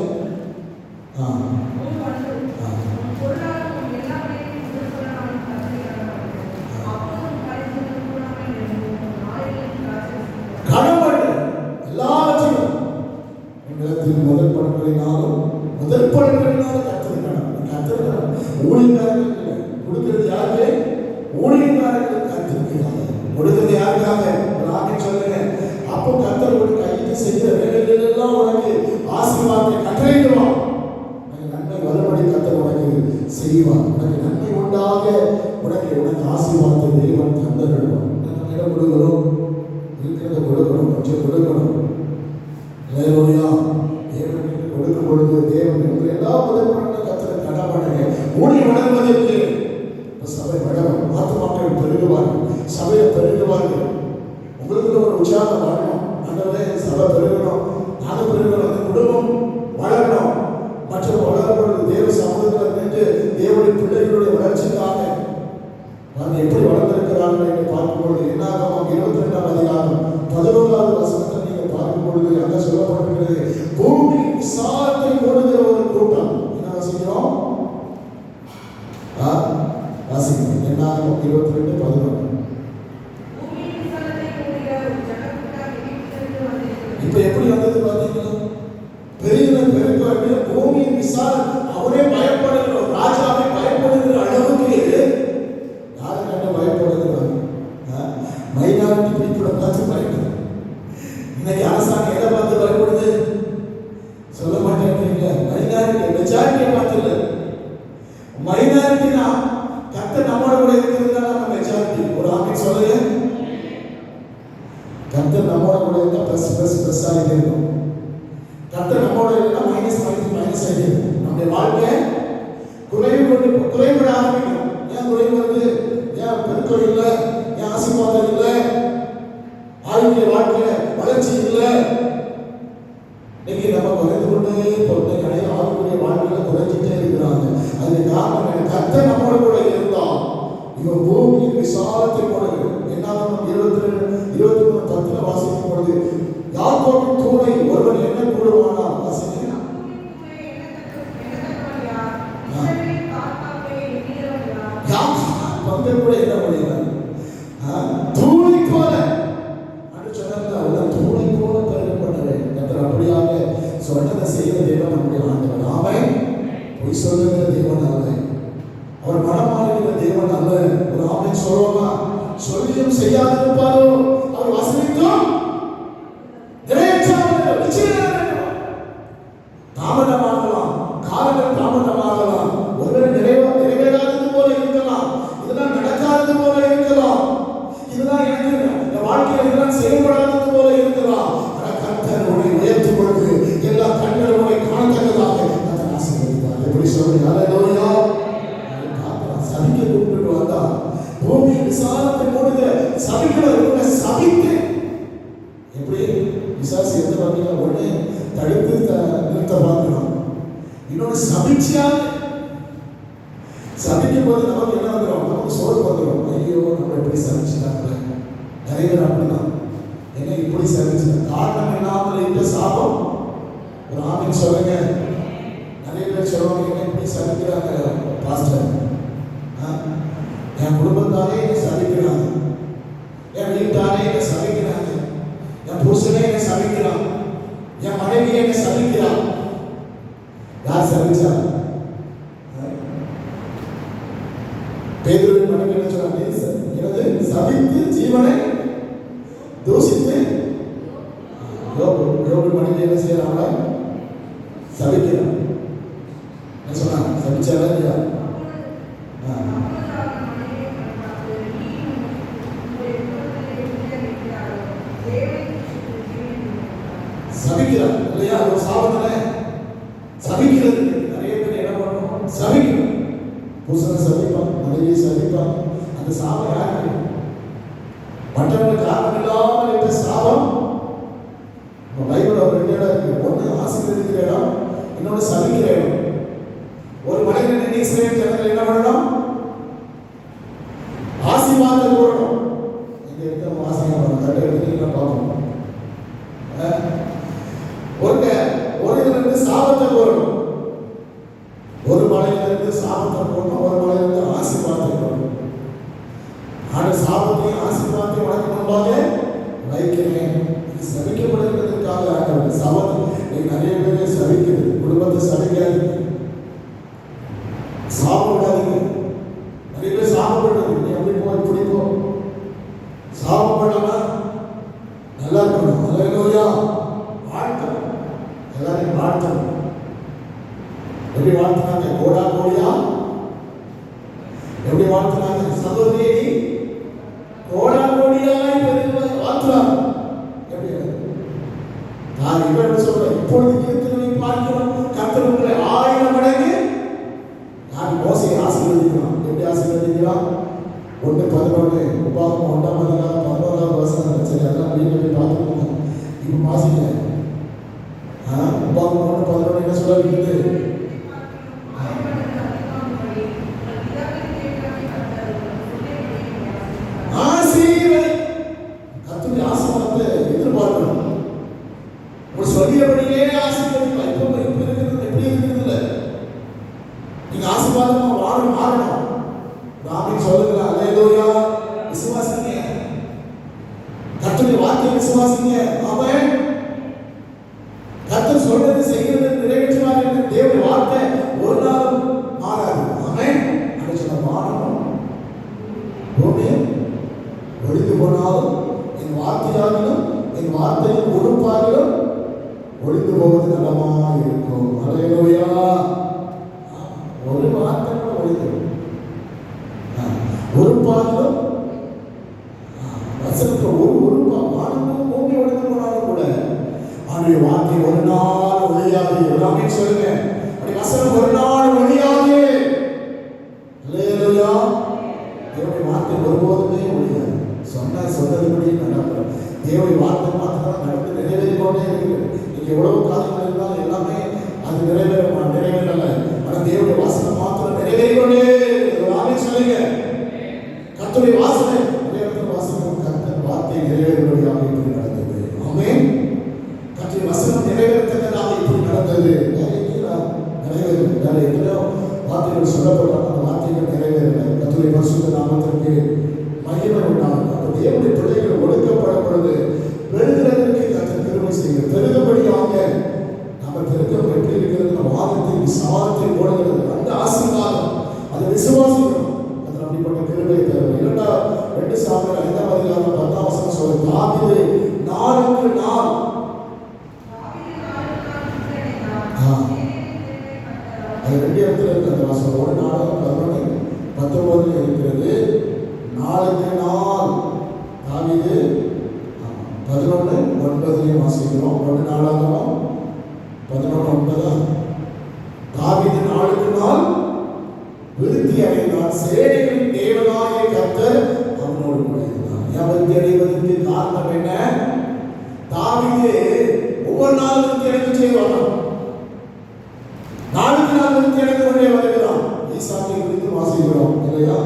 முதல் பலன்களினாலும் கர்த்தர் ஊழியக்காரர்கள் கொடுக்கிறது யாருக்கு, ஊழியக்காரர்கள் கர்த்தருக்காக கொடுக்கிறது யாருக்காக, ஒரு ஆமென் சொல்லுங்க. அப்போ கர்த்தர் ஒரு கைக்கு செய்கிற வேலைகள் எல்லாம் உனக்கு ஆசீர்வாதத்தை கட்டளையிடுவார். நன்மை வரும்படி கர்த்தர் உனக்கு செய்வார். உனக்கு நன்மை உண்டாக உனக்கு ஆசீர்வாதத்தை தேவன் தந்தருவார். நம்ம இடம் கொடுக்கணும், இருக்கிறத கொடுக்கணும், கொஞ்சம் கொடுக்கணும். ஹல்லேலூயா. தேவனுக்கு கொடுக்கும் பொழுது தேவன் எல்லா உதவிகளும் கர்த்தர் கடமையாக மூடி வளர்வதற்கு சபை வளரும், ஆத்துமாக்கள் பெருகுவார்கள், சபையை பெருகுவார்கள். உங்களுக்கு ஒரு உற்சாகம் வரணும், ஆண்டவரே சபை பெருகணும், நானும் பெருகணும், அந்த குடும்பம் வளரணும். மற்றும் வளரும் பொழுது தேவ சமூகத்தில் நின்று தேவனுடைய பிள்ளைகளுடைய வளர்ச்சிக்காக நாங்கள் எப்படி வளர்ந்திருக்கிறார்கள் என்று பார்க்கும்பொழுது என்னாகும் 22ஆம் அதிகாரம் 11வது வசனத்தை நீங்கள் பார்க்கும் பொழுது அங்கே சொல்லப்பட்டிருக்கிறது, பூமி விசாலத்தை போடுகிற ஒரு கூட்டம். என்ன வாசிக்கிறோம், வாசிக்கிறோம். என்னாகும் 22:11. இப்ப எப்படி வந்தது பார்த்தீங்களா, பெரிய பெருக்க பூமியின் விசாலம். அவரே பயப்படுகிற ராஜாவை பயப்படுகிற அளவுக்கு யாரை கண்டு பயப்படுகிறார், மைனாரிட்டி பீப்புளை பார்த்து பயப்படுது. இன்னைக்கு அரசாங்கம் எதை பார்த்து பயப்படுது சொல்ல மாட்டேங்கிறீங்க. மைனாரிட்டி மெஜாரிட்டியை பார்த்து இல்லை, மைனாரிட்டி தான். கர்த்தர் நம்மோட கூட இருக்கிறது நம்ம மெஜாரிட்டி. ஒரு ஆமென் சொல்லுங்க. கர்த்தர் நம்மோட கூட இருந்தா பிளஸ் பிளஸ் பிளஸ் ஆகிட்டே இருக்கும். கர்த்தர் நம்மோட இருந்தா மைனஸ் மைனஸ் மைனஸ் ஆகிட்டே இருக்கும். நம்முடைய வாழ்க்கை குறைபட ஆரம்பிக்கும். ஏன் குறைவு வருது, ஏன் பெருக்கம் இல்லை, ஏன் ஆசீர்வாதம் இல்லை, ஆயுடைய வாழ்க்கையில வளர்ச்சி இல்லை. இன்னைக்கு நம்ம குறைந்து கொண்டே போட்டு நிறைய ஆளுடைய வாழ்க்கையில குறைஞ்சிட்டே இருக்கிறாங்க. அதுக்கு காரணம் என்ன, கர்த்தர் நம்மோட கூட இருந்தா இவன் பூமியின் விசாலத்தை போடுகிறது. என்னாலும் 23:10 வாசிக்கும் பொழுது யாக்கோபின் தூணை ஒருவன் என்ன கூடுவானால் வாசிக்கிறேன். பங்கன் கூட என்ன பண்ணிடுறாங்க, தூணை போல அப்படின்னு சொன்னாங்க. அவதான் தூணை போல பெருகப்பட்டவை. கர்த்தர் அப்படியாக சொன்னதை செய்கிற தேவன் நம்முடைய ஆண்டவர். ஆமென். பொய் சொல்லுகிற தேவன் அல்ல, அவர் மனமாறுகிற தேவன் அல்ல. ஒரு ஆமென் சொல்லுவோமா? சொல்லியும் செய்யாதிருப்பாரோ, அவர் வசனித்தும் நிறைவேற்றாமல் தாமதமாகலாம், காலங்கள் தாமதமாகலாம், ஒருவேளை நிறைவேறாதது போல இருக்கலாம், இதெல்லாம் நடக்காதது போல இருக்கலாம், இதெல்லாம் எனக்கு வாழ்க்கையில் இதெல்லாம் செயல்படாதது போல இருக்கலாம். ஆனால் கர்த்தர் உன்னை உயர்த்தும் பொழுது எல்லா கண்களும் உன்னை காணத்தக்கதாக கர்த்தர் ஆசீர்வதிப்பார். எப்படி சொல்றீங்க? ஹல்லேலூயா. சபிக்க கூப்பிட்டு வந்தா பூமி விசாலத்தை போடுகிற சபிக்கிறவர்களை சபித்து எப்படி விசாசி எந்த பார்த்தீங்கன்னா ஒண்ணு தடுத்து நிறுத்த பார்க்கலாம், இன்னொன்று சபிச்சியாக சபிக்கும் போது நமக்கு என்ன வந்துடும், நமக்கு சோறு வந்துடும். ஐயோ நம்ம எப்படி சபிச்சுட்டாங்க, நிறைய பேர் அப்படிதான். என்ன இப்படி சபிச்சுட்டாங்க, காரணம் இல்லாமல் இருக்க சாபம் ஆமென் சொல்லுங்க. நிறைய பேர் சொல்லுவாங்க, என்ன இப்படி சபிக்கிறாங்க பாஸ்டர், என் குடும்பத்தாரே என்னை சபிக்கிறாங்க, என் வீட்டாரே என்னை சபிக்கிறாங்க, என் புருஷனே என்னை சபிக்கிறான், என் மனைவி என்னை சபிக்கிறான். யார் சபிச்சா? பேதுருவின் மனைவி என்ன சொன்னாங்க? எனது சபித்து ஜீவனை தூஷித்து யோபு மனைவி என்ன செய்யறாங்க? சபிக்கிறான். என்ன சொன்னாங்க? சபிச்சாரா இல்லையா? சபிக்கிறார் இல்லையா? ஒரு சாபத்தானே சபிக்கிறது. நிறைய பேர் என்ன பண்ணணும்? சபிக்கணும். புருஷனை சபிப்பான், மனைவியை சபிப்பான். அந்த சாபம் யாருக்கு? மற்றவங்களுக்கு காரணம் இல்லாமல் இந்த சாபம் பைபிள் ஒரு 2 இடம் இருக்கு. ஒன்று ஆசீர்வதிக்கிற இடம், இன்னொன்று சபிக்கிற இடம். ஒரு மனிதன் இஸ்ரவேல் ஜனங்கள் என்ன பண்ணணும்? ஆசீர்வாதத்தை கூறணும். இங்க இருக்க ஆசீர்வாதம் கட்ட எடுத்துக்கலாம் பார்ப்போம். ஒரு இதிலிருந்து சாபத்தை கூறணும். ஒரு மலையிலிருந்து சாபத்தை போடணும், ஒரு மலையிலிருந்து ஆசீர்வாதத்தை போடணும். ஆனா சாபத்தையும் ஆசீர்வாதத்தையும் உனக்கு முன்பாக வைக்கிறேன். இது சபிக்கப்படுகிறதுக்காக ஆண்டவர். சாபத்தை நிறைய பேர் சபிக்குது. குடும்பத்தை சபிக்காது, சாப்பிடாதீங்க. நிறைய பேர் சாப்பிடுறது, நீ அப்படி போ இப்படி போ. சாப்பிடாம நல்லா இருக்கணும். அல்லேலூயா. வாழ்த்தணும், எல்லாரையும் வாழ்த்தணும். எப்படி வாழ்த்தினாங்க? கோடா கோடியா எப்படி வாழ்த்தினாங்க? சகோதரியை கோடா கோடியாய் வாழ்த்துறாங்க. எப்படி நான் இவன் சொல்றேன், இப்பொழுது இருக்கிறதை பார்க்கிறோம், கர்த்தர் உங்களை 1000 மடங்கு. நான் மோசையை ஆசீர்வதிக்கிறான். எப்படி ஆசீர்வதிக்கிறான்? 1:11 உபாகமம் 1ஆம் அதிகாரம் 11ஆவது வசனம். சரி, அதெல்லாம் வீட்டில் போய் பார்த்துக்கோங்க. இப்போ வாசிங்க. உபாகமம் 1:11 என்ன சொல்லிருக்குது? கர்த்தருடைய ஆசீர்வாதத்தை எதிர்பார்க்கணும். ஒரு சொல்லியபடியே ஆசீர்வதிக்கலாம். இப்போ இருக்கிறது எப்படி இருக்கிறது இல்லை. நீங்க ஆசீர்வாதமா மாறணும். ஆமென் சொல்லுங்க. அல்லேலூயா. விசுவாசிங்க, கர்த்தருடைய வார்த்தையை விசுவாசிங்க. ஆமென். கர்த்தர் சொல்றது செய்கிறது நிறைவேற்றுவார் என்ற தேவனுடைய வார்த்தை ஒரு நாளும் மாறாது. ஆமென். அது சொல்ல மாறணும். பூமி ஒழிந்து போனாலும் என் வார்த்தையாகிலும் என் வார்த்தையின் உறுப்பாகிலும் ஒழிந்து போவது நலமா இருக்கும். அல்லேலூயா. ஒரு வார்த்தை ஒழிந்து உறுப்பாகிலும் வசனத்துல ஒரு உறுப்பா வானமும் பூமி ஒழிந்து போனாலும் கூட அவனுடைய வார்த்தை ஒரு நாள் ஒழியாது. எல்லாமே சொல்லுங்க, அப்படி வசனம் ஒரு நாள் ஒழியாது. அல்லேலூயா. தேவனுடைய வார்த்தை ஒருபோதுமே ஒழியாது. சொன்னதுபடி நடக்கும். தேவனுடைய வார்த்தை மாத்திரம் நடந்து நிறைவேறிக் கொண்டே இருக்கு. நீங்க எவ்வளவு காரியங்கள் இருந்தாலும் எல்லாமே அது நிறைவேறல. ஆனால் தேவனுடைய வாசனை மாத்திரம் நிறைவேறிக் கொண்டே சொல்லுங்க. கர்த்தருடைய வாசனை வாசனம் கர்த்தர் வார்த்தை நிறைவேறுவதாக இப்படி நடந்தது. ஆமென். கர்த்தருடைய வசனம் நிறைவேறத்தக்கதாக இப்படி நடந்தது. நிறைவேறும். வேற எத்தனையோ வார்த்தைகள் சொல்லப்பட்டால் அந்த வார்த்தைகள் நிறைவேறல. கர்த்தருடைய பரிசுத்த நாமத்திற்கு மகிமை உண்டாகும். அப்ப தேவனுடைய பிள்ளைகள் ஒடுக்கப்படும் பொழுது பெருகிறதற்கு கர்த்தர் கிருபை செய்கிறார். பெருகபடியாக நம்ம பெருக்கம் எப்படி இருக்கிறது? வாதத்தை விசாரத்தை ஓடுகிறது. அந்த ஆசீர்வாதம் அதை விசுவாசிக்கணும். அது அப்படிப்பட்ட கிருபை தரும். 2 சாமுவேல் 5ஆம் அதிகாரம் 10ஆம் வசனம் சொல்லுது, தாவீது நாளுக்கு நாள் அது 2 இடத்துல இருக்கு. அந்த வசனம் ஒரு நாள் 11:19 இருக்கிறது. நாளுக்கு நாள் தாவீது 11:9 வாசிக்கிறோம். 1 நாளாகவும் 11:9 தாவீது நாளுக்கு நாள் விருத்தி அடைந்தான். சேனைகளின் தேவனாகிய கர்த்தர் அவனோடு கூட இருந்தார். விருத்தி அடைவதற்கு காரணம் என்ன? தாவீது ஒவ்வொரு நாளும் விருத்தி அடைந்து செய்வான். நாளுக்கு நாள் விருத்தி அடைந்து கொண்டே வருகிறான். ஈசாக்கை குறித்து வாசிக்கிறோம் இல்லையா?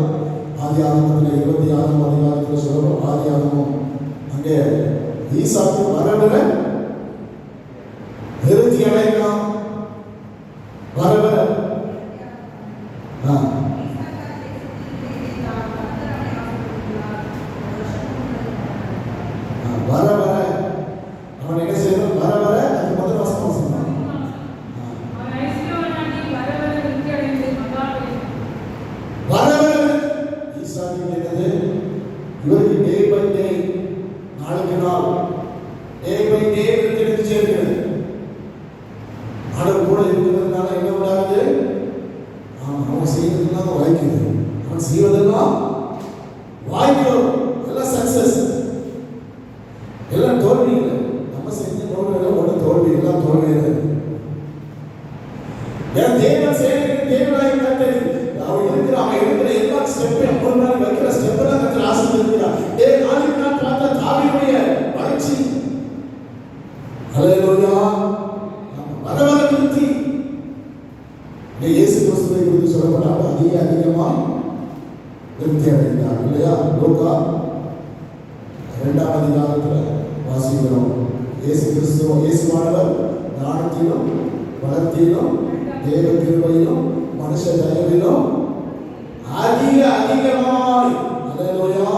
ஆதியாகமத்தில் 26ஆம் அதிகாரத்தில் சொல்றோம். ஆதியாகமம் அங்கே ஈசாக்கு வரவிட விருத்தி அடைந்தான். வர வர வர வர அவன் என்ன செய்யணும்? வர வர அது முதல் வசனம் சொன்னான். வர வர ஈசாக்கு என்னது? இவருக்கு டே பை டே, நாளுக்கு நாள், டே பை டே கிடைத்து சேர்க்கிறது. ஆண்டவர் கூட இருக்கிறதுனால என்ன உண்டாகுது? அவன் செய்வதெல்லாம் வாய்க்குது. அவன் செய்வதெல்லாம் வாய்க்கும். எல்லாம் சக்சஸ், எல்லாம் தோல்வி இல்லை. நம்ம செஞ்ச தோல்வி ஒன்று தோல்வி, எல்லாம் தோல்வி இல்லை. ஏன் தேவன் செய்யறது? தேவனாய் கர்த்தர் அவன் இருக்கிற எல்லா ஸ்டெப்பையும் ஒரு நாள் வைக்கிற ஸ்டெப்பெல்லாம் கர்த்தர் ஆசீர்வதிக்கிறார். நாளைக்கு நான் பார்த்த தாவீதுடைய வளர்ச்சி, ஹல்லேலூயா, வர வர விருத்தி. இயேசு கிறிஸ்துவை குறித்து சொல்லப்பட்டால் அதிகமா விருத்தி அடைந்தார் இல்லையா? லூக்கா 2ஆம் அதிகாரத்தில் வாசிக்கிறோம். இயேசு கிறிஸ்துவ இயேசுவானவர் ஞானத்திலும் வளர்த்தியிலும் தேவ கிருபையிலும் மனுஷ தயவிலும் அதிகமாய், ஹல்லேலூயா,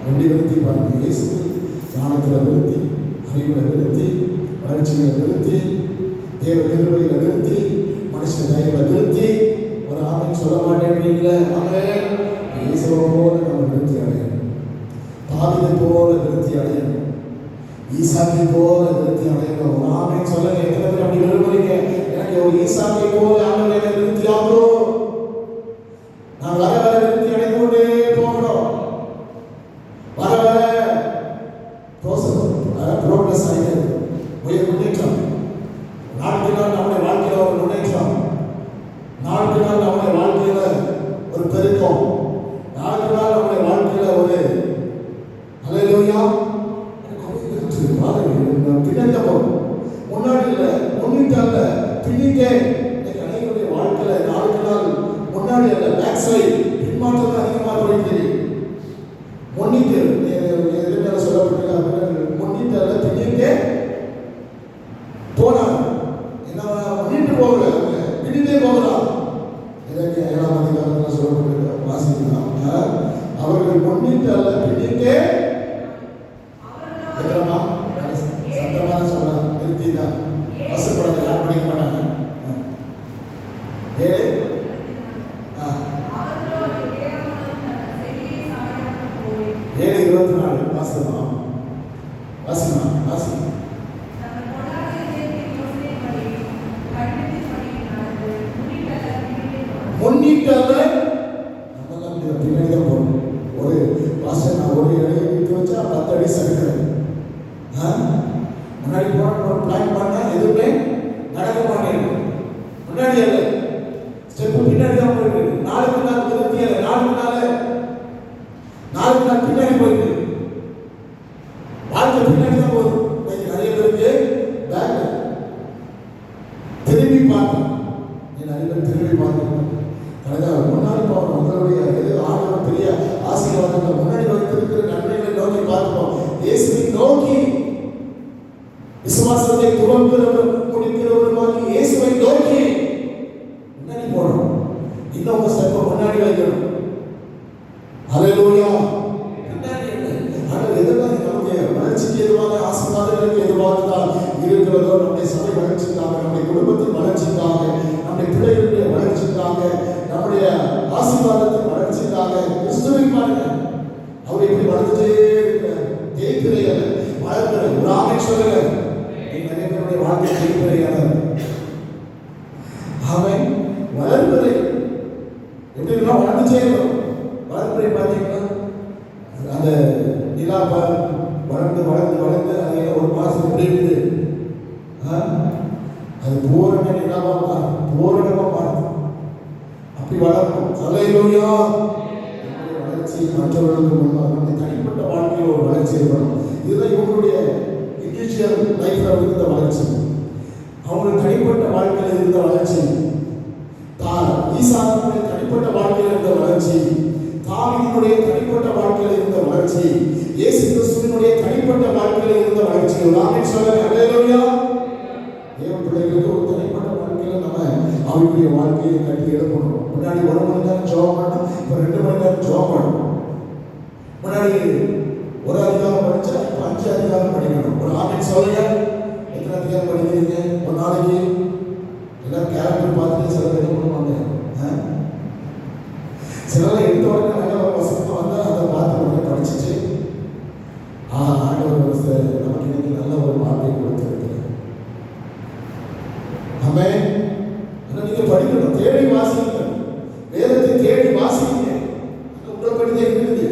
ரெண்டு விருத்தி பாருங்க. இயேசு ஞானத்தில் விருத்தி, அறிவில் விருத்தி, வளர்ச்சியில் விருத்தி, தேவ கிருபையில் விருத்தி, மனுஷ தயவில் விருத்தி. ஒரு ஆமென் சொல்ல மாட்டேன்றீங்களே? ஆமென். இயேசுவை போல நம்ம விருத்தி அடையணும். தாவீதை போல விருத்தி அடையணும். ஈசாக்கை போல விருத்தி அடையணும். ஒரு ஆமென் சொல்லுங்க. எத்தனை பேர் அப்படி விரும்புறீங்க? எனக்கு ஒரு ஈசாக்கை போல ஆண்டவரே என்னை விருத்தி ஆகும். நான் வர வர விருத்தி அடைந்து கொண்டே போகணும். வர வர ப்ரோக்ரஸ் ஆகிறது. முன்னேற்றம். நாளுக்கு நாள் நம்முடைய வாழ்க்கையில் ஒரு முன்னேற்றம். நாளுக்கு நாள் நம்முடைய வாழ்க்கையில ஒரு பெருக்கம். நாளுக்கு நாள் நம்முடைய வாழ்க்கையில ஒரு ஹல்லேலூயா பின்னாடி போகும். முன்னாடி இல்லை, முன்னிட்டு அல்ல, பின்னிட்டே. அனைவருடைய வாழ்க்கையில நாளுக்கு நாள் முன்னாடி அல்ல, பேக் சைடு, பின்மாற்றம் அதிகமாக போயிட்டு. முன்னிட்டு சொல்லப்பட்டிருக்காங்க. முன்னிட்டு அல்ல, பின்னிட்டே போனாங்க. என்ன முன்னிட்டு போகல, பின்னிட்டே போகலாம். இதற்கு 7ஆம் அதிகாரத்தில் சொல்லப்பட்டிருக்க வாசிக்கலாம். அவர்கள் முன்னிட்டு அல்ல, பின்னிட்டே சத்தமாக சொல்லலாம். நிறுத்திதான் வசப்படத்தை யார் படிக்க மாட்டாங்க. 7:24 வாசனம் வாசனம் வாசனம். முன்னிட்டல்ல, நம்மெல்லாம் பின்னாடி தான் போகணும். ஒரு வாசனை நான் ஒரு இடையே வச்சா 10 அடி சறுக்கிறேன். முன்னாடி போன பிளான் பண்ணா எதுவுமே நடக்க மாட்டேங்குது. முன்னாடி அல்ல, ஸ்டெப் பின்னாடி தான் போயிட்டு. நாளுக்கு நாள் விருத்தி அல்ல, நாளுக்கு நாள் பின்னாடி போயிட்டு வாழ்க்கை பின்னாடி தான் போகுது. நிறைய பேருக்கு பேக் திரும்பி பார்த்தேன். நிறைய பேர் திரும்பி பார்த்தேன். முன்னாடி போகணும். உங்களுடைய எது ஆண்டவர் பெரிய ஆசீர்வாதங்கள் முன்னாடி வைத்திருக்கிற நன்மைகளை நோக்கி பார்க்கிறோம். இயேசுவை நோக்கி விசுவாசத்தை துவங்குகிறவர் முடிக்கிறவருமாகி இயேசுவை நோக்கி முன்னாடி போகணும். இன்னும் ஒரு ஸ்டெப் முன்னாடி வைக்கணும். ஹல்லேலூயா. பின்னாடி ஆனால் எதெல்லாம் நம்முடைய வளர்ச்சிக்கு எதுவாக, ஆசீர்வாதங்களுக்கு எதுவாக தான் இருக்கிறதோ, நம்முடைய சபை வளர்ச்சிக்காக, நம்முடைய குடும்பத்தின் வளர்ச்சிக்காக, நம்முடைய பிள்ளைகளுடைய வளர்ச்சிக்காக, நம்முடைய ஆசீர்வாதத்தின் வளர்ச்சிக்காக கிறிஸ்துவை பாருங்க. அவர் எப்படி வளர்ந்துட்டே இருக்கிறார். தேய்பிரையல்ல, வளர்க்கிற ஒரு ஆமென் சொல்லுங்க. நிறைய பேருடைய வாழ்க்கை தேய்பிரையாளர். அவன் வளர்ப்பிறை எப்படி வளர்ந்துச்சே இருக்கும். வளர்ப்பிறை பார்த்தீங்கன்னா அந்த நிலா வளர்ந்து வளர்ந்து வளர்ந்து அது ஒரு மாசம் முடியுது. அது பூரண நிலாவா மாறும், பூரணமா மாறும். அப்படி வளரணும். ஹல்லேலூயா. வளர்ச்சி மற்றவர்களுக்கு முன்பாக நம்முடைய தனிப்பட்ட வாழ்க்கையில் ஒரு வளர்ச்சி இருக்கணும். இதுதான் இவங்களுடைய இனிஷியல் லைஃப்ல இருந்த வளர்ச்சி. அவங்களுடைய தனிப்பட்ட வாழ்க்கையில் இருந்த வளர்ச்சி, ஈசாக்குடைய தனிப்பட்ட வாழ்க்கையில் இருந்த வளர்ச்சி, தாவீதுடைய தனிப்பட்ட வாழ்க்கையில் இருந்த வளர்ச்சி, இயேசு கிறிஸ்துவினுடைய தனிப்பட்ட வாழ்க்கையில் இருந்த வளர்ச்சி. ஒரு ஆமென் சொல்லுங்க. ஹல்லேலூயா. தேவ பிள்ளைகளுக்கு ஒரு தனிப்பட்ட நம்ம அவருடைய வாழ்க்கையை கட்டி எழுப்பணும். முன்னாடி 1 மணி நேரம் ஜெபம் பண்ணணும், இப்போ 2 மணி நேரம் ஜெபம் பண்ணணும். முன்னாடி 1 அதிகாரம் படிச்சா இப்போ 5 அதிகாரம் படிக்கணும். ஒரு ஆமென் சொல்லுங்க. எத்தனை அதிகாரம் படிக்கிறீங்க ஒரு நாளைக்கு? எல்லாம் கேரக்டர் பார்த்துட்டு சில பேர் பண்ணுவாங்க. சிலர் எடுத்த உடனே நல்ல ஒரு வசனத்தை வந்தால் அதை பார்த்து உடனே படிச்சுட்டு ஆண்டவர் நமக்கு இன்னைக்கு நல்ல ஒரு வாழ்வை கொடுத்திருக்கிறார். ஆமென். நீங்க படிக்கணும், தேடி வாசிங்க, வேதத்தை தேடி வாசிங்க. உங்களை பற்றி தான் இருக்குது,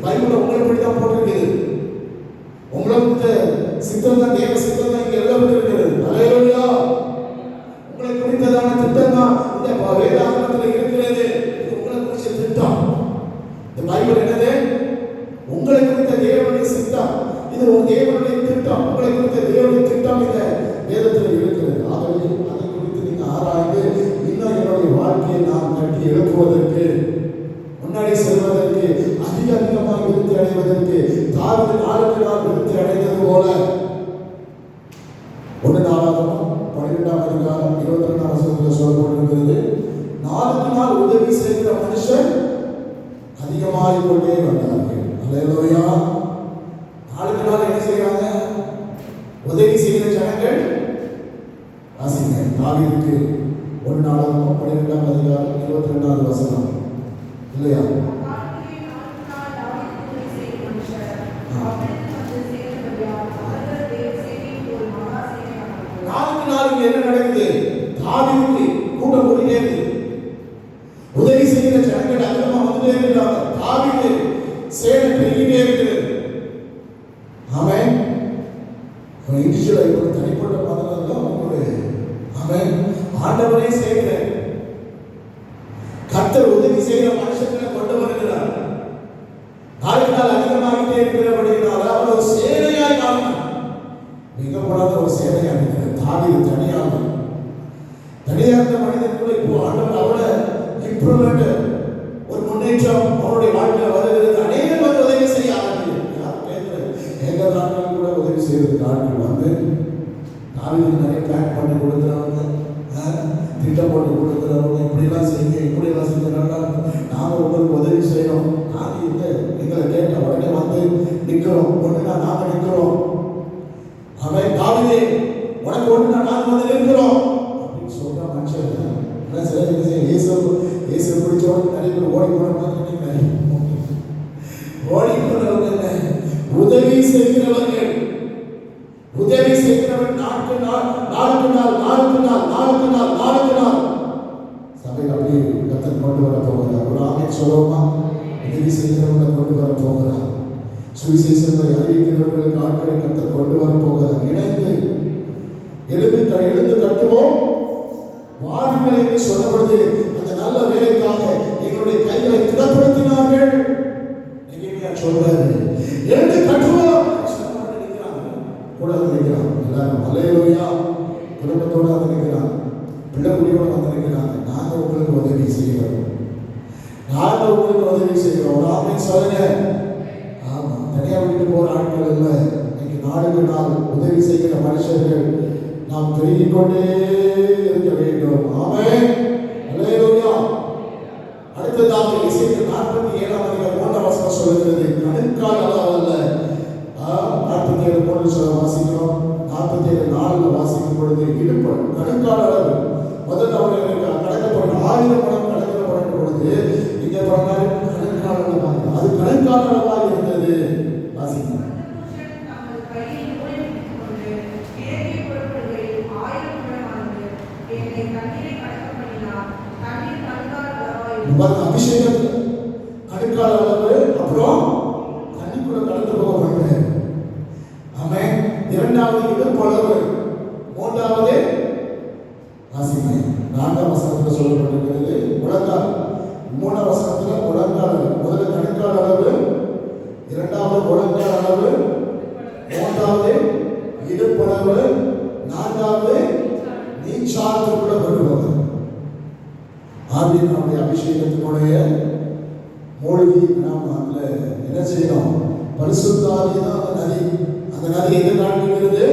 பைபிள் உங்களை பற்றி தான் போட்டிருக்குது. உங்களை குறித்த சித்தம் தான், தேவ சித்தம் தான் இங்க எல்லாம் இருக்கிறது. அல்லேலூயா. உங்களை குறித்ததான திட்டம் தான் இந்த வேதாகமத்தில் இருக்கிறது. உங்களை குறித்த திட்டம் இந்த பைபிள் என்னது? உங்களை குறித்த தேவனுடைய சித்தம். இது ஒரு தேவனுடைய திட்டம். உங்களை குறித்த தேவனுடைய திட்டம் இந்த வேதத்தில் இருக்கிறது. ஆகவே அதை குறித்து நீங்க ஆராய்ந்து இன்னும் என்னுடைய வாழ்க்கையை நான் கட்டி எழுப்புவதற்கு, முன்னாடி செல்வதற்கு, அதிகமாக விருத்தி அடைவதற்கு, தாவீது நாளுக்கு நாள் விருத்தி அடைந்தது போல 1 நாளாகமம் 12ஆம் அதிகாரம் 22ஆம் வசனத்தில் சொல்லப்பட்டிருக்கிறது. நாளுக்கு நாள் உதவி செய்கிற மனுஷன் அதிகமாகிக் கொண்டே வந்தார்கள். அல்லேலூயா. நாளுக்கு நாள் என்ன செய்யறாங்க? உதவி செய்கிற ஜனங்கள். வாசிங்க, தாவீதுக்கு 1 நாளாகமம் 12ஆம் அதிகாரம் 22ஆவது வசனம் இல்லையா? நாளுக்கு நாள் என்ன நடக்குது? தாவீதுக்கு கூட்டம் கூடிட்டே இருக்கு. உதவி செய்கிற ஜனங்கள் அதிகமா வந்துட்டே இருக்கிறாங்க. தாவீது சேனை பெருகிட்டே இருக்கிறது. ஆமென். இண்டிவிஜுவலா இப்போ தனிப்பட்ட மாதிரி தான் அவங்களுடைய ஆமென். ஆண்டவரே செய்கிறார். கர்த்தர் உதவி செய்கிற மனுஷங்களை கொண்டு வருகிறார். நாளுக்கு நாள் அதிகமாகிட்டே இருக்கிறபடினால அவர் ஒரு சேனையாய் மாறினார். மிகப்படாத ஒரு சேனையாக இருக்கிறார். தாவீது தனியாக இருந்த மனிதன் கூட இப்போ ஆண்டவர் அவரை இம்ப்ரூவ்மெண்ட், ஒரு முன்னேற்றம் அவருடைய வாழ்க்கையில் வருகிறது. அநேகர் உதவி செய்ய எங்க நாட்கள் கூட உதவி செய்வதற்கு ஆட்கள் வந்து தாவீதுக்கு நிறைய பேக் பண்ணி கொடுக்குறவங்க, திட்டம் போட்டு கொடுக்குறவங்க, இப்படிலாம் செய்யுங்க, இப்படிலாம் செஞ்சனால நாங்கள் உங்களுக்கு உதவி செய்யணும். நாங்கள் இல்லை, எங்களை கேட்ட உடனே வந்து நிற்கிறோம். ஒன்றுனா நாங்கள் நிற்கிறோம். அவன் தாவீதே உனக்கு ஒன்றுனா நாங்கள் வந்து நிற்கிறோம் அப்படின்னு சொல்ற மனுஷன் சில இயேசு பிடிச்சவங்க நிறைய பேர் ஓடி போன மாதிரி ஓடி போனவங்க உதவி செய்கிறவர்கள். உதவி செய்கிறவர்கள் நாளுக்கு நாள் சபையில் அப்படியே கர்த்தர் கொண்டு வர போகிறார். ஒரு ஆமென் சொல்லுவோமா? உதவி செய்கிறவர்களை கொண்டு வர போகிறார். சுவிசேஷத்தை அறிவிக்கிறவர்களுக்கு ஆட்களை கர்த்தர் கொண்டு வர போகிறார். இணைந்து எழுந்து கட்டுவோம் வாருங்கள் என்று சொல்லப்படுது. அந்த நல்ல வேலைக்காக எங்களுடைய கைகளை திடப்படுத்தினார்கள். சொல்றாரு, எழுந்து கட்டுவோம் கூட நினைக்கிறான். எல்லாரும் அல்லேலூயா. குடும்பத்தோட நினைக்கிறாங்க, பிள்ளைக்குடியோட நினைக்கிறாங்க. நாங்கள் உங்களுக்கு உதவி செய்கிறோம், நாங்கள் உங்களுக்கு உதவி செய்கிறோம். ஆமென் சொல்லுங்க. ஆமா, தனியாக விட்டு போற ஆட்கள் இல்லை. இன்னைக்கு நாளுக்கு நாள் உதவி செய்கிற மனுஷர்கள் நாம் பெருகிக் கொண்டே இருக்க வேண்டும். ஆமென் அல்லேலூயா. அடுத்ததாக இசைக்கு 47ஆம் அதிகாரம் 3ஆம் வசனம் சொல்கிறது, கணுக்கால் அளவல்ல. 47 சொல்ல வாசிக்கிறோம். 47:4 வாசிக்கும் பொழுது இடுப்பு கணுக்கால் அளவு. முதல்ல அவர்கள் கடக்கப்பட்ட 1000 பணம் கடக்கப்பட்ட பொழுது இங்க பாருங்க கணுக்கால் அளவாக, அது கணுக்கால் அளவாக இருந்தது. வாசிக்கிறோம். அபிஷேகத்தில் கணுக்கால் அளவு, அப்புறம் தண்ணிக்குள்ள கடந்து போக பண்றேன். ஆமென். 2வது இடுப்பு அளவு, 3வது வாசிங்க 4ஆம் வசனத்தில் சொல்லப்பட்டிருக்கிறது முழங்கால். 3ஆம் வசனத்தில் முழங்கால். முதல்ல கணுக்கால் அளவு, 2வது முழங்கால் அளவு, 3வது இடுப்பு அளவு, 4வது நீச்சாரத்துக்குள்ள கொண்டு போக. ஆவியினுடைய அபிஷேகத்தினுடைய மூழ்கி நாம் அதில் என்ன செய்யணும்? பரிசுத்த ஆவி தான் அந்த நதி. அந்த நதி எங்க காண்பிக்கிறது?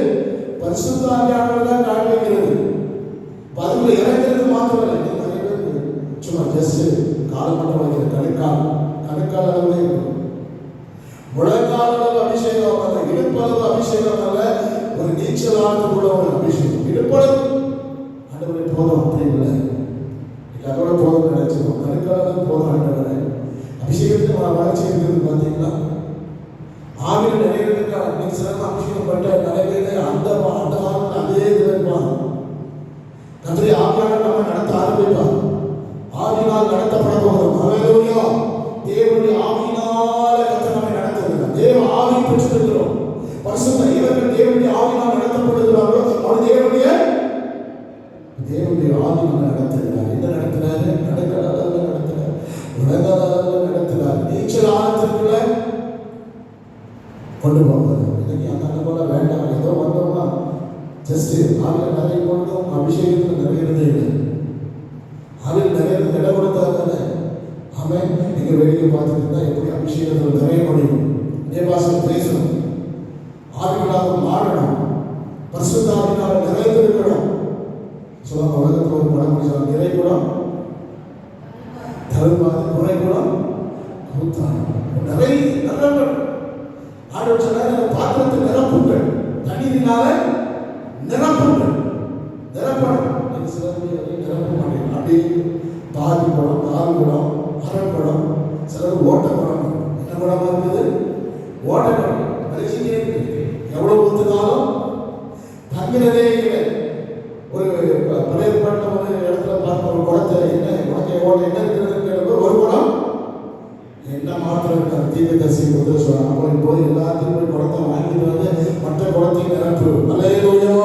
பரிசுத்த ஆவியானவர் தான் காண்பிக்கிறது. அது அதுக்குள்ள இறங்குறது மாத்திரம் இல்லை. நிறைய பேர் சும்மா ஜஸ்ட் கால் மட்டும் வைக்கிற கணுக்கால் அளவுலே இருக்கும். முழங்கால் அளவு அபிஷேகம் அல்ல, இடுப்பளவு அபிஷேகம் அல்ல, ஒரு நீச்சல் ஆழத்துக்குள்ள ஒரு அபிஷேகம். இடுப்பளவு ஆண்டவரே போதும் அப்படி இல்லை, அதோட போதும் நினைச்சிடும். கணுக்கால் போதும் ஆண்டவரே. அபிஷேகத்துக்கு வளர்ச்சி இருக்கிறது பார்த்தீங்கன்னா ஆவியில் நிறைவேறா. இன்னைக்கு சிறந்த அபிஷேகம் பட்ட நிறைவேற அந்த காலத்தில் அதே இது இருப்பான். கத்திரி ஆவியாளர் நம்ம நடத்த ஆரம்பிப்பார். ஆவியினால் நடத்தப்பட போகிறோம். ஹல்லேலூயா. தேவனுடைய ஆவியினால கர்த்தர் நம்மை நடத்துகிறார். தேவ ஆவியை பெற்றிருக்கிறோம். பரிசுத்த இவர்கள் தேவனுடைய ஆவியினால் நடத்தப்படுகிறார்களோ அவர் தேவனுடைய ஆவி நம்ம நடத்துகிறார். என்ன நடத்துறாரு? நடக்கிற அளவில் நடத்துறார், உலகாத அளவில் நடத்துறார். நீச்சல் ஆழத்திற்குள்ள கொண்டு போகிறார். இன்னைக்கு அந்த போல வேண்டாம். ஏதோ வந்தோம்னா ஜஸ்ட் ஆவியில் நிறைய கொண்டோம், அபிஷேகத்தில் நிறையறதே இல்லை. ஆவியில் நிறைய இடம் கொடுத்தாங்க. அவன் நீங்க வெளியே பார்த்துட்டு இருந்தா எப்படி அபிஷேகத்தில் நிறைய முடியும்? இதே பாசம் பேசணும், ஆவிகளாக மாறணும், பரிசுத்த ஆவியினால் நிறைந்திருக்கணும். சொல்லுவாங்க உலகத்தில் ஒரு படம் முடிச்சாங்க, நிறை குடம் தருவாது, குறை குடம் நிறைய நல்லவர்கள் ஆண்டவர் சொன்னார், பாத்திரத்தை நிரப்புங்கள், தண்ணீரினால நிரப்புங்கள். நிரப்பணும். நிரப்ப மாட்டேன். அப்படியே பாதி குடம், 4 குடம், அரை குடம், சிலர் ஓட்ட குடம். என்ன குடமா இருக்குது? ஓட்ட குடம். மனுஷனே எவ்வளவு ஊத்துனாலும் தங்கிறதே இல்லை. ஒரு பழைய பாட்டில் ஒரு இடத்துல பார்த்த ஒரு குடத்தை என்ன உனக்கு என்ன இருக்கிறது? ஒரு குடம் என்ன மாத்திரம் இருக்கார். தீர்க்கதரிசி முதல் சொல்றாங்க, அவங்களுக்கு போய் எல்லாத்தையும் போய் குடத்தை வாங்கிட்டு வந்து மற்ற குடத்தையும் நிரப்பு. ஹல்லேலூயா.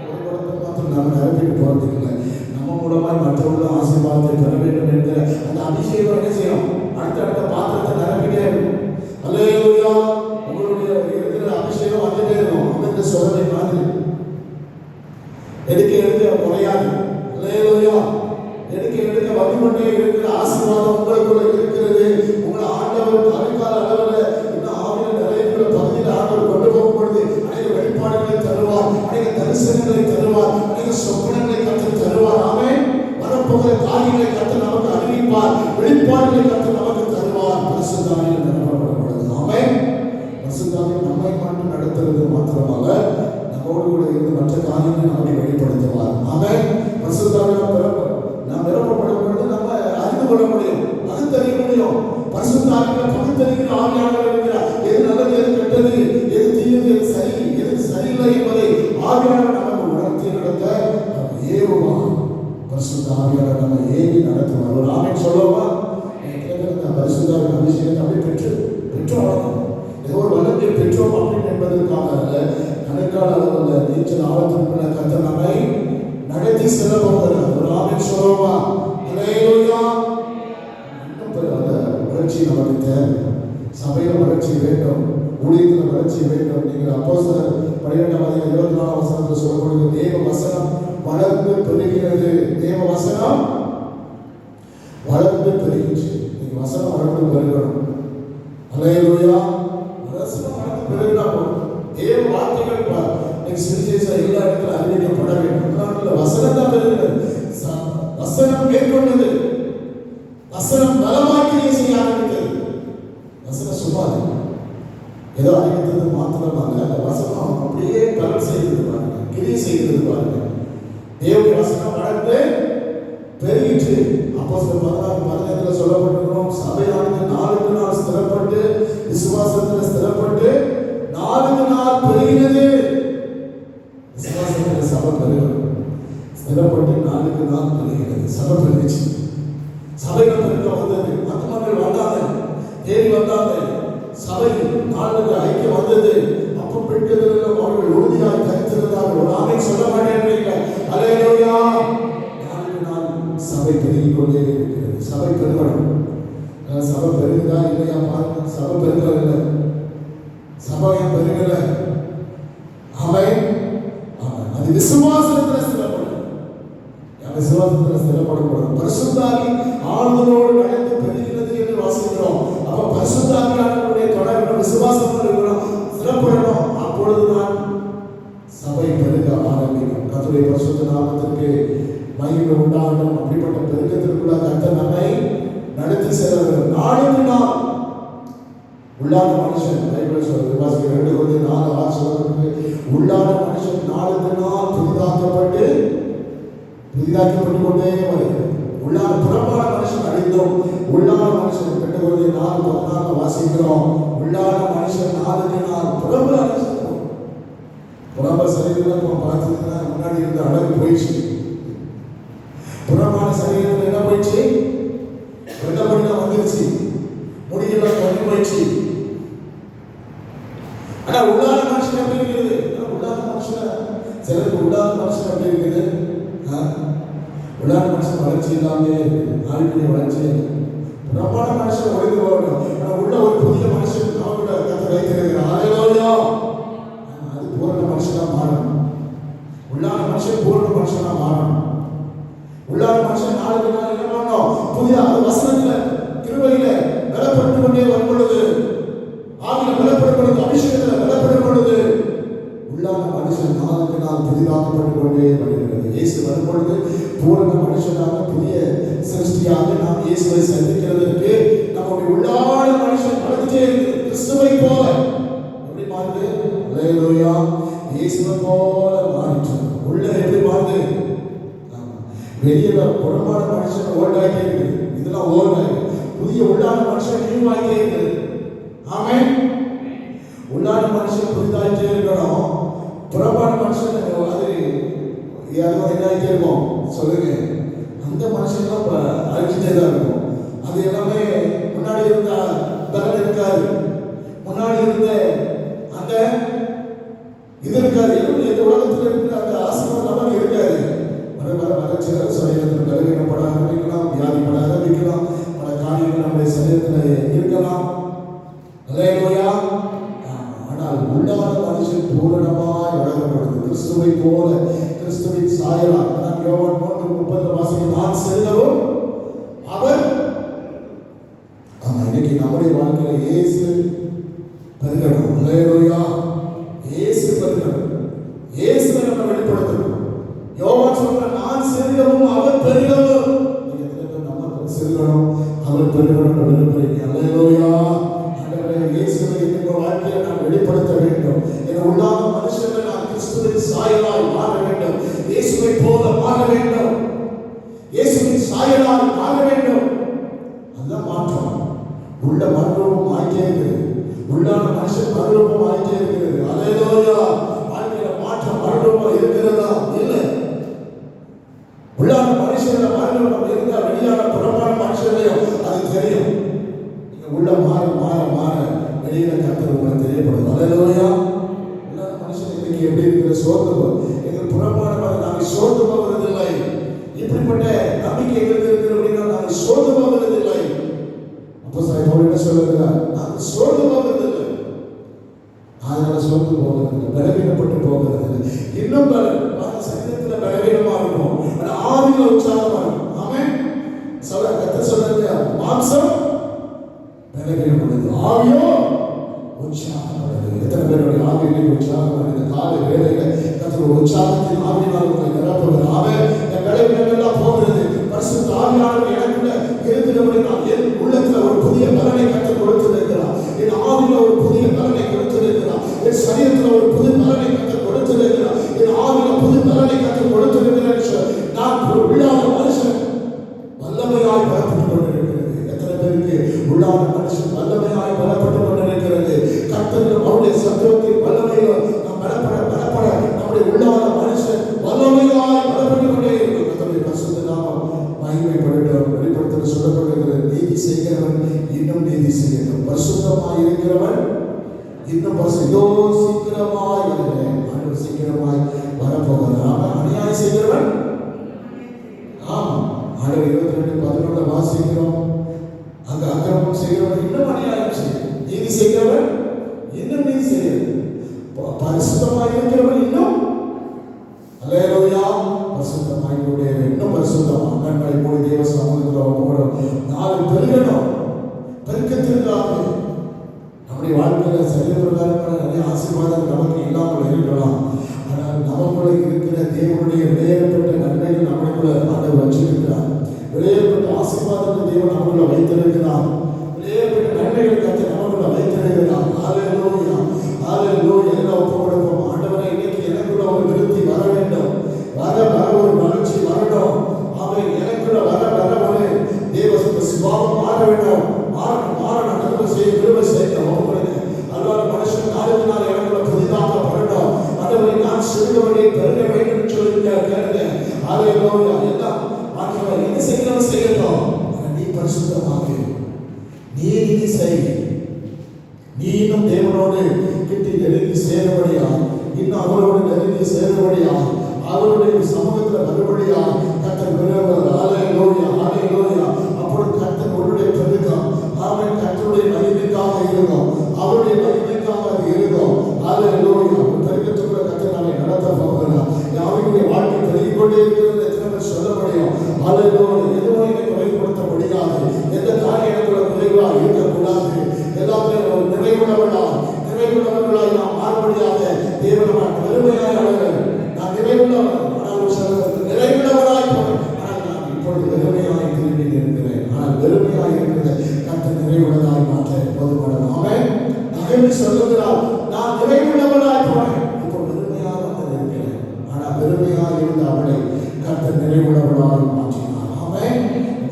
ஒரு குடத்தை மாத்திரம் நம்ம நிரப்பிட்டு போறதுக்கு இல்லை. நம்ம மூலமாக மற்றவர்களும் ஆசீர்வாதத்தை பெற வேண்டும் என்கிற அந்த அபிஷேகம் என்ன செய்யும்? அடுத்த பாத்திரத்தை நிரப்பிட்டே இருக்கும். ஹல்லேலூயா. உங்களுடைய இருக்கிற அபிஷேகம் வந்துட்டே இருக்கும். அந்த சோதனை மாதிரி எடுக்க குறையாது. ஹல்லேலூயா. எடுக்க வழிபட்டே இருக்கிற ஆசீர்வாதம் உங்களுக்குள்ள இருக்கிறது. உங்களை ஆண்டவர் கருக்கால அளவில் இன்னும் ஆவியில் நிறைய பகுதியில் ஆண்டவர் கொண்டு போகும் பொழுது அநேக வெளிப்பாடுகளை தருவார், அநேக தரிசனங்களை தருவார், அநேக சொப்பனங்களை கர்த்தர் தருவார். ஆமென். வரப்போகிற காரியங்களை கர்த்தர் நமக்கு அறிவிப்பார், வெளிப்பாடுகளை கர்த்தர் நமக்கு தருவார். பரிசுத்த ஆவியில் நிரப்பப்படுகிறது. ஆமென். பரிசுத்த ஆவியில் நம்மை மட்டும் நடத்துறது மாத்திரமல்ல, நம்மோடு கூட இருந்து மற்ற காரியங்களை நமக்கு வெளிப்படுத்துவார். ஆமென். பரிசுத்த ஆவியில் நாம் நிரப்பப்படும் பொழுது நம்ம அறிந்து கொள்ள முடியும், அது தெரிய முடியும். பரிசுத்த ஆவியில் பகுத்தறிகிற ஆவியானவர் இருக்கிறார். எது நல்லது, எது கெட்டது, எது தீயது, எது சரி, எது சரியில்லை என்பதை ஆவியானவர் நமக்கு உணர்த்தி நடத்த ஏவுவார். பரிசுத்த ஆவியானவர் நம்ம ஏவி நடத்துவார். ஒரு ஆமென் சொல்லுவா. பரிசுத்த ஆவியின் அபிஷேகத்தை அப்படியே பெற்றோம். ஏதோ ஒரு வல்லத்தை பெற்றோம் அப்படின்னு என்பதற்காக கணக்கான அளவில் நீச்சல் ஆழத்திற்குள்ள கர்த்தர் நம்மை நடத்தி செல்ல போகிறார். ஒரு ஆமென் சொல்லுவா. ஹல்லேலூயா. வளர்ச்சி நமக்கு தேவை. சபையில் வளர்ச்சி வேண்டும், ஊழியத்தில் வளர்ச்சி வேண்டும். நீங்கள் அப்போஸ்தலர் 12:24 சொல்லப்படுகிறது, தேவ வசனம் வளர்ந்து பெருகிறது. தேவ வசனம் வளர்ந்து பெருகிச்சு. நீங்க வசனம் வளர்ந்து பெருகணும். ஹல்லேலூயா. வசனம் வளர்ந்து பெருகினா தேவ வார்த்தைகள் சுவிசேஷம் எல்லா இடத்துல அறிவிக்கப்பட வேண்டும். வசனம் தான் பெறுகிறது. வசனம் மேற்கொண்டது, வசனம் பலமாக்கிய செய்ய ஆரம்பித்தது. வசனம் சும்மா ஏதோ அறிவித்தது மாத்திரமாக அந்த வசனம் அப்படியே பலன் செய்தது பாருங்க, கிரியை செய்தது பாருங்க. தேவனுடைய வசனம் வளர்ந்து பெருகிற்று. அப்போஸ்தலர் 16:15 சொல்லப்பட்டிருக்கிறோம், சபையானது நாளுக்கு நாள் ஸ்திரப்பட்டு விசுவாசத்தில் ஸ்திரப்பட்டு நாளுக்கு நாள் பெருகினது. விசுவாசத்தில் சபை பெருகும், ஸ்திரப்பட்டு நாளுக்கு நாள் பெருகிறது. சபை பெருகிச்சு. சபைகள் பெருக்க வந்தது, மற்ற மக்கள் வந்தாங்க, தேடி வந்தாங்க. சபை நாளுக்கு ஐக்கியம் வந்தது. அப்போ பெண்கள் அவர்கள் உறுதியாக கருத்திருந்தார்கள். ஒரு ஆமென் சொல்ல மாட்டேன்றீங்க. ஹல்லேலூயா. நாளுக்கு நாள் சபை பெருகிக் கொண்டே இருக்கிறது. சபை பெருகணும். சபை பெருகுதா இல்லையா பாருங்க. சபை பெருகல, சபை பெருகல. ஆமென். அது விசுவாசத்தில் ஸ்திரப்படும். விசுவாசத்தில் ஸ்திரப்படக்கூடாது. பரிசுத்த ஆவி ஆளுதலோடு நடந்து பெருகிறது என்று வாசிக்கிறோம். அப்ப பரிசுத்த ஆவியானவருடைய தொடர்பு விசுவாசத்தில் இருக்கணும், ஸ்திரப்படணும். அப்பொழுதுதான் சபை பெருக ஆரம்பிக்கும். கர்த்தருடைய பரிசுத்த நாமத்திற்கு நாளுக்கு நாள் புதிதாக்கப்பட்டு கொண்டே வருகிறது. உள்ளான புறமான மனுஷன் அழிந்தோம், உள்ளான மனுஷன் கட்டுவது 4:14 வாசிக்கிறோம். உள்ளான மனுஷன் நாளுக்கு நாள் புறம்பு சரீரத்தில் பார்த்தீங்கன்னா முன்னாடி இருந்த அழகு போயிடுச்சு. புறமான சரீரத்தில் என்ன போயிடுச்சு? வெள்ளப்படிதான் வந்துருச்சு, முடியெல்லாம் கொண்டு போயிடுச்சு. ஆனா உள்ளான மனுஷன் எப்படி இருக்குது? உள்ளான மனுஷன் சிலருக்கு உள்ளான மனுஷன் எப்படி இருக்குது? உள்ளான மனுஷன் வளர்ச்சி இல்லாமே ஆளுடைய வளர்ச்சி. புறமான மனுஷன் ஒழிந்து போகணும். ஆனா உள்ள ஒரு புதிய மனுஷன் அவங்களோட கத்தை வைத்திருக்கிறார். அது பூரண மனுஷனா மாறணும். உள்ளான மனுஷன் பூரண மனுஷனா மாறணும். உள்ளான மனுஷன் நாளுக்கு நாள் என்ன பண்ணணும்? புதிய வசனத்துல கிருபையில பலப்பட்டு கொண்டே வரும் பொழுது, ஆவியில பலப்படும் பொழுது, அபிஷேகத்துல பலப்படும் பொழுது உள்ளான மனுஷன் நாளுக்கு நாள் புதிதாக்கப்பட்டு கொண்டே வருகிறது. இயேசு வரும் பொழுது பூரண மனுஷனாக புதிய சிருஷ்டியாக நாம் இயேசுவை சந்திக்கிறதற்கு நம்முடைய உள்ளான மனுஷன் வளர்ந்துட்டே இருக்குது. கிறிஸ்துவை போல எப்படி மாறுது? அல்லேலூயா. இயேசுவை போல மாறிட்டு உள்ள எப்படி மாறுது? வெளியில புறமான மனுஷன் ஓல்டாகிட்டே இருக்குது. இதெல்லாம் ஓல்டாகி புதிய உள்ளான மனுஷன் நியூ ஆகிட்டே இருக்குது. ஆமென். உள்ளான மனுஷன் புதிதாகிட்டே இருக்கணும். புறமான மனுஷன் அது என்னாகிட்டே இருக்கும் சொல்லுங்க. அந்த மனுஷன் அழிஞ்சிட்டே தான் இருக்கும். அது எல்லாமே முன்னாடி இருந்த பலன் இருக்காது, முன்னாடி இருந்த அந்த இது இருக்காது. இந்த உலகத்தில் இருக்கிற அந்த ஆசீர்வாதம் நமக்கு இருக்காது. சில சரீரத்தில் பலவீனப்பட ஆரம்பிக்கலாம், வியாதிப்பட ஆரம்பிக்கலாம், பல காரியங்கள் நம்முடைய சரீரத்தில் இருக்கலாம். அல்லேலூயா. ஆனால் உள்ளான மனுஷன் பூரணமாய் வளரப்படுது கிறிஸ்துவை போல, கிறிஸ்துவின் சாயலாக. யோவான் 3:30 வாசிக்கும், நான் செல்லவும் அவர். இன்னைக்கு நம்முடைய வாழ்க்கையில இயேசு பெருகணும். அல்லேலூயா. இயேசு பெருகணும், இயேசுவை நம்ம வெளிப்படுத்தணும். யோவான் சொல்ற, நான் செல்லவும் அவர் பெருகவும். நம்ம செல்லணும், அவர் பெருகணும் விரும்புகிறீங்க. அல்லேலூயா. இயேசுவை இந்த வாழ்க்கையில நாம் வெளிப்படுத்த வேண்டும். என் உள்ளான மனுஷனை நான் கிறிஸ்துவின் சாயலாய் மாற வேண்டும், இயேசுவை போல மாற வேண்டும், இயேசுவின் சாயலாய் மாற வேண்டும். அதுதான் மாற்றம். உள்ள மறுரூபம் ஆகிட்டே இருக்குது. உள்ளான மனுஷன் மறுரூபம் ஆகிட்டே இருக்கிறது. அல்லேலூயா. வாழ்க்கையில மாற்றம் மறுரூபம் இருக்கிறதா? இல்லை. உள்ளான மனுஷன மறுரூபம் இருந்தா வெளியான புறமான மனுஷனையும் அது தெரியும். உள்ள மாற மாற மாற வெளியில கர்த்தர் உங்களை தெரியப்படுது. அல்லேலூயா. உள்ளான மனுஷன் இன்னைக்கு எப்படி இருக்கிற? சோர்ந்து எங்கள் புறமான நாங்கள் சோர்ந்து போவதில்லை. இப்படிப்பட்ட நம்பிக்கை எங்களுக்கு இருக்கிற அப்படின்னா நாங்கள் சோர்ந்து போவதில்லை. அப்போ சார் என்ன சொல்லுகிறார்? நாங்கள் சோர்ந்து போவதில்லை. அதனால சோர்ந்து போவதில்லை, பலவீனப்பட்டு போவதில்லை. இன்னும் சரீரத்தில் பலவீனமாக இருக்கும், ஆவியில உற்சாகமாக இருக்கும். ஆமென். சொல்ல கர்த்தர் சொல்றாரு, மாம்சம் பலவீனப்படுது, ஆவியோ உற்சாகப்படுது. எத்தனை பேருடைய ஆவியிலே உற்சாகம்? இந்த கால வேளையில கர்த்தர் உற்சாகத்தின் ஆவியினால் உங்களை நிரப்புகிறார். ஆமென். என் பலவீனம் எல்லாம் போகிறது. பரிசுத்த ஆவியானவர் எனக்குள்ள இருக்கிறபடினால் என் உள்ளத்துல ஒரு புதிய பலனை கர்த்தர் கொடுத்திருக்கிறார். என் ஆவியில ஒரு புதிய பலனை கொடுத்திருக்கிறார். என் சரீரத்துல ஒரு புது பலனை கர்த்தர் கொடுத்திருக்கிறார். என் ஆவியில புது பலனை கர்த்தர் கொடுத்திருக்கிறார். நான் உள்ளான மனுஷன் வல்லமையாய் பலப்பட்டு கொண்டிருக்கிறது. எத்தனை பேருக்கு உள்ளான மனுஷன் வல்லமையாய் பலப்பட்டு கொண்டிருக்கிறது? கர்த்தர் அவருடைய சத்துவத்தின் வல்லமையில நாம் பலப்பட பலப்பட நம்முடைய உள்ளான மனுஷன் வல்லமையாய் பலப்பட்டு கொண்டே இருக்கிறது. கர்த்தருடைய பரிசுத்த நாமம் மகிமைப்படட்டும். வெளிப்படுத்தல் சொல்லப்படுகிறது, நீதி செய்கிறவன் இன்னும் நீதி செய்யட்டும், பரிசுத்தமாய் இருக்கிறவன் இன்னும் இதோ சீக்கிரமாய் வருகிறேன். ஆண்டவர் சீக்கிரமாய் வரப்போகிறார். அநியாயம் செய்கிறவன், ஆமா, ஆண்டவர் 22:11 வாசிக்கிறோம். அங்க அக்கிரமம் செய்கிறவன் இன்னும் அநியாயம் செய்யும், நீதி செய்கிறவன் இன்னும் நீதி செய்யும், பரிசுத்தமாய் இருக்கிறவன் இன்னும். அல்லேலூயா. பரிசுத்தமாய் இன்னும் பரிசுத்தமாக கண்களை மூடி தேவ சமூகத்தில் நாலு பெருகணும். பெருக்கத்திற்காக நம்முடைய வாழ்க்கையில சரீர பிரகாரமான நிறைய ஆசீர்வாதம் நமக்கு இல்லாமல் இருக்கலாம். ஆனால் நமக்குள்ள இருக்கிற தேவனுடைய விளையாடப்பட்ட நன்மைகள் நமக்குள்ள ஆண்டவர் வச்சிருக்கிறார். விளையாடப்பட்ட ஆசீர்வாதத்தை தேவன் நமக்குள்ள வைத்திருக்கிறார். விளையாடப்பட்ட நன்மைகள் கற்று நமக்குள்ள வைத்திருக்கிறார். அல்லேலூயா. அல்லேலூயா. எல்லாம் ஒப்பு கொடுப்போம். ஆண்டவரை இன்னைக்கு எனக்குள்ள ஒரு விருது அவரோடு நெருங்கி சேரும்படியா, அவருடைய சமூகத்தில் மறுபடியா கர்த்தர் விரும்புகிறார். ஹல்லேலூயா, ஹல்லேலூயா. அப்பொழுது கர்த்தர் உன்னுடைய பெருக்கம், அவன் கர்த்தருடைய மகிமைக்காக இருக்கும், அவருடைய மகிமைக்காக அது இருக்கும். ஹல்லேலூயா. பெருக்கத்துக்குள்ள கர்த்தர் நம்மை நடத்த போகிறார். யாருடைய வாழ்க்கை பெருகிக் கொண்டே இருக்கிறது எத்தனை பேர் சொல்ல முடியும்? ஹல்லேலூயா. எதுவும் என்னை குறைப்படுத்த முடியாது, எந்த காரியங்களுக்குள்ள குறைவாக இருக்கக்கூடாது, எல்லாத்தையும் ஒரு நிறைவுள்ளவர்களாய் நாம் மாறுபடியாக தேவன் பெருமையாய் அழகர். நான் நிறைவுள்ளவன், ஆனால் ஒரு சிலருக்கு நிறைவுள்ளவராய் போனேன், ஆனால் நான் இப்பொழுது வெறுமையாய் திரும்பி இருக்கிறேன். ஆனால் வெறுமையாய் இருக்கிற கர்த்தர் நிறைவுள்ளதாய் மாற்ற போதுமானது. ஆமென். நகர்ந்து சொல்லுகிறார், நான் நிறைவுள்ளவனாய் போனேன், இப்போ வெறுமையாக வந்து இருக்கிறேன். ஆனால் வெறுமையாக இருந்த அவளை கர்த்தர் நிறைவுள்ளவனாய் மாற்றினார். ஆமென்.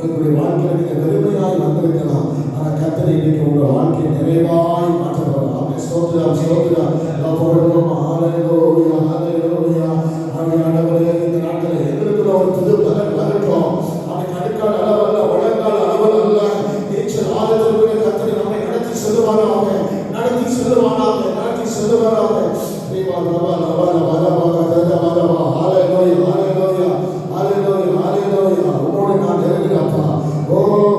உங்களுடைய வாழ்க்கையில் நீங்க வெறுமையாய் வந்திருக்கலாம், ஆனால் கர்த்தர் இன்னைக்கு உங்கள் வாழ்க்கையை நிறைவாய் மாற்றுவார். ஆமென். ஸ்தோத்திரம், ஸ்தோத்திரம். நாம் புகழ்வோம். ஹல்லேலூயா, ஹல்லேலூயா. ஆண்டவரே, இந்த நாட்டில் எங்களுக்குள்ள ஒரு புது பலன் வரட்டும். அவன் நடுக்கால் அளவல்ல, உலகால் அளவல்ல, நீச்சல் ஆழத்திற்குள்ள கர்த்தர் நம்மை நடத்தி செல்லுவாராக, நடத்தி செல்லுவாராக, நடத்தி செல்லுவாராக. தேவா ரபா ரபா ரபா ரபா ரபா ரபா. ஹல்லேலூயா, ஹல்லேலூயா, ஹல்லேலூயா, ஹல்லேலூயா. உம்மோடு நான் நெருங்கினப்பா. ஓ,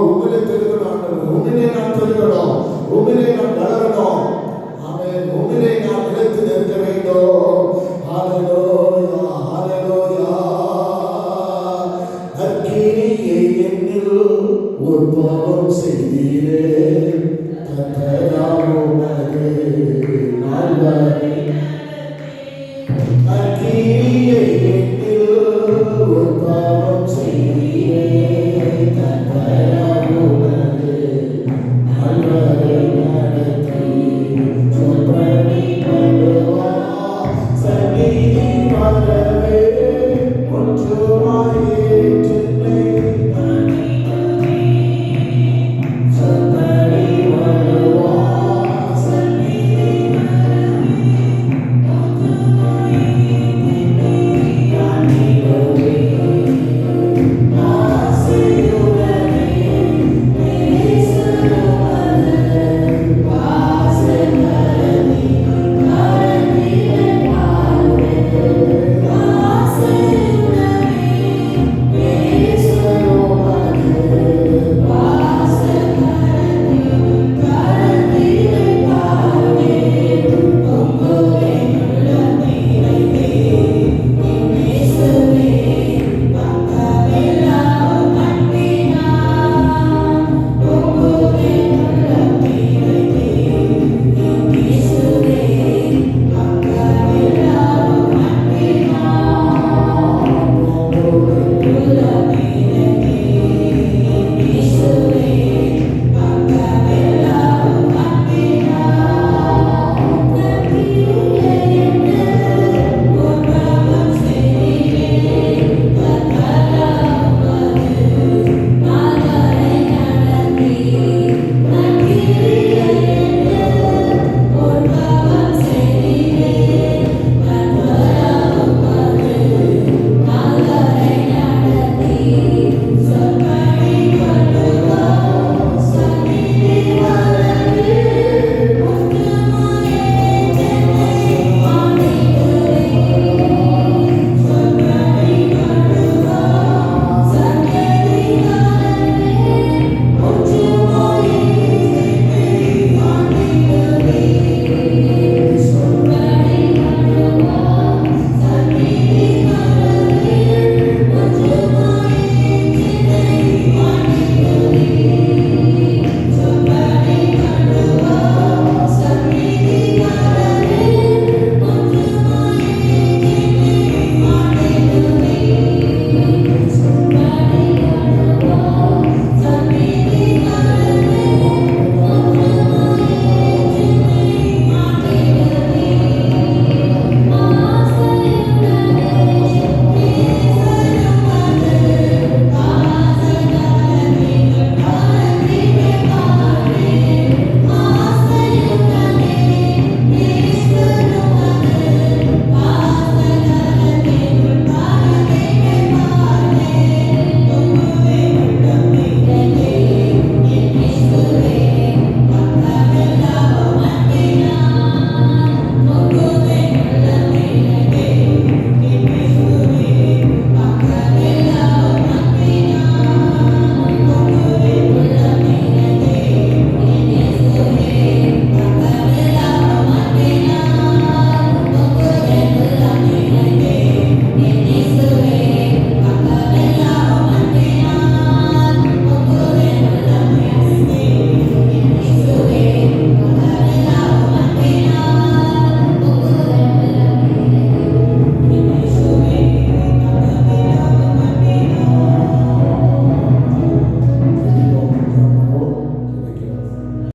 உம்மிலே பெருகணும் ஆண்டவரே, உம்மிலே நான் பெருகணும், உம்மிலே நான் வளரணும். ஆமென். உம்மிலே நான் நிலைத்து நிற்க வேண்டும். ஹல்லேலூயா, ஹல்லேலூயா. நற்கிரியை என்னில் உற்பவம் செய்தீரே, கர்த்தராம் உமக்கு நான் வரை. நற்கிரியை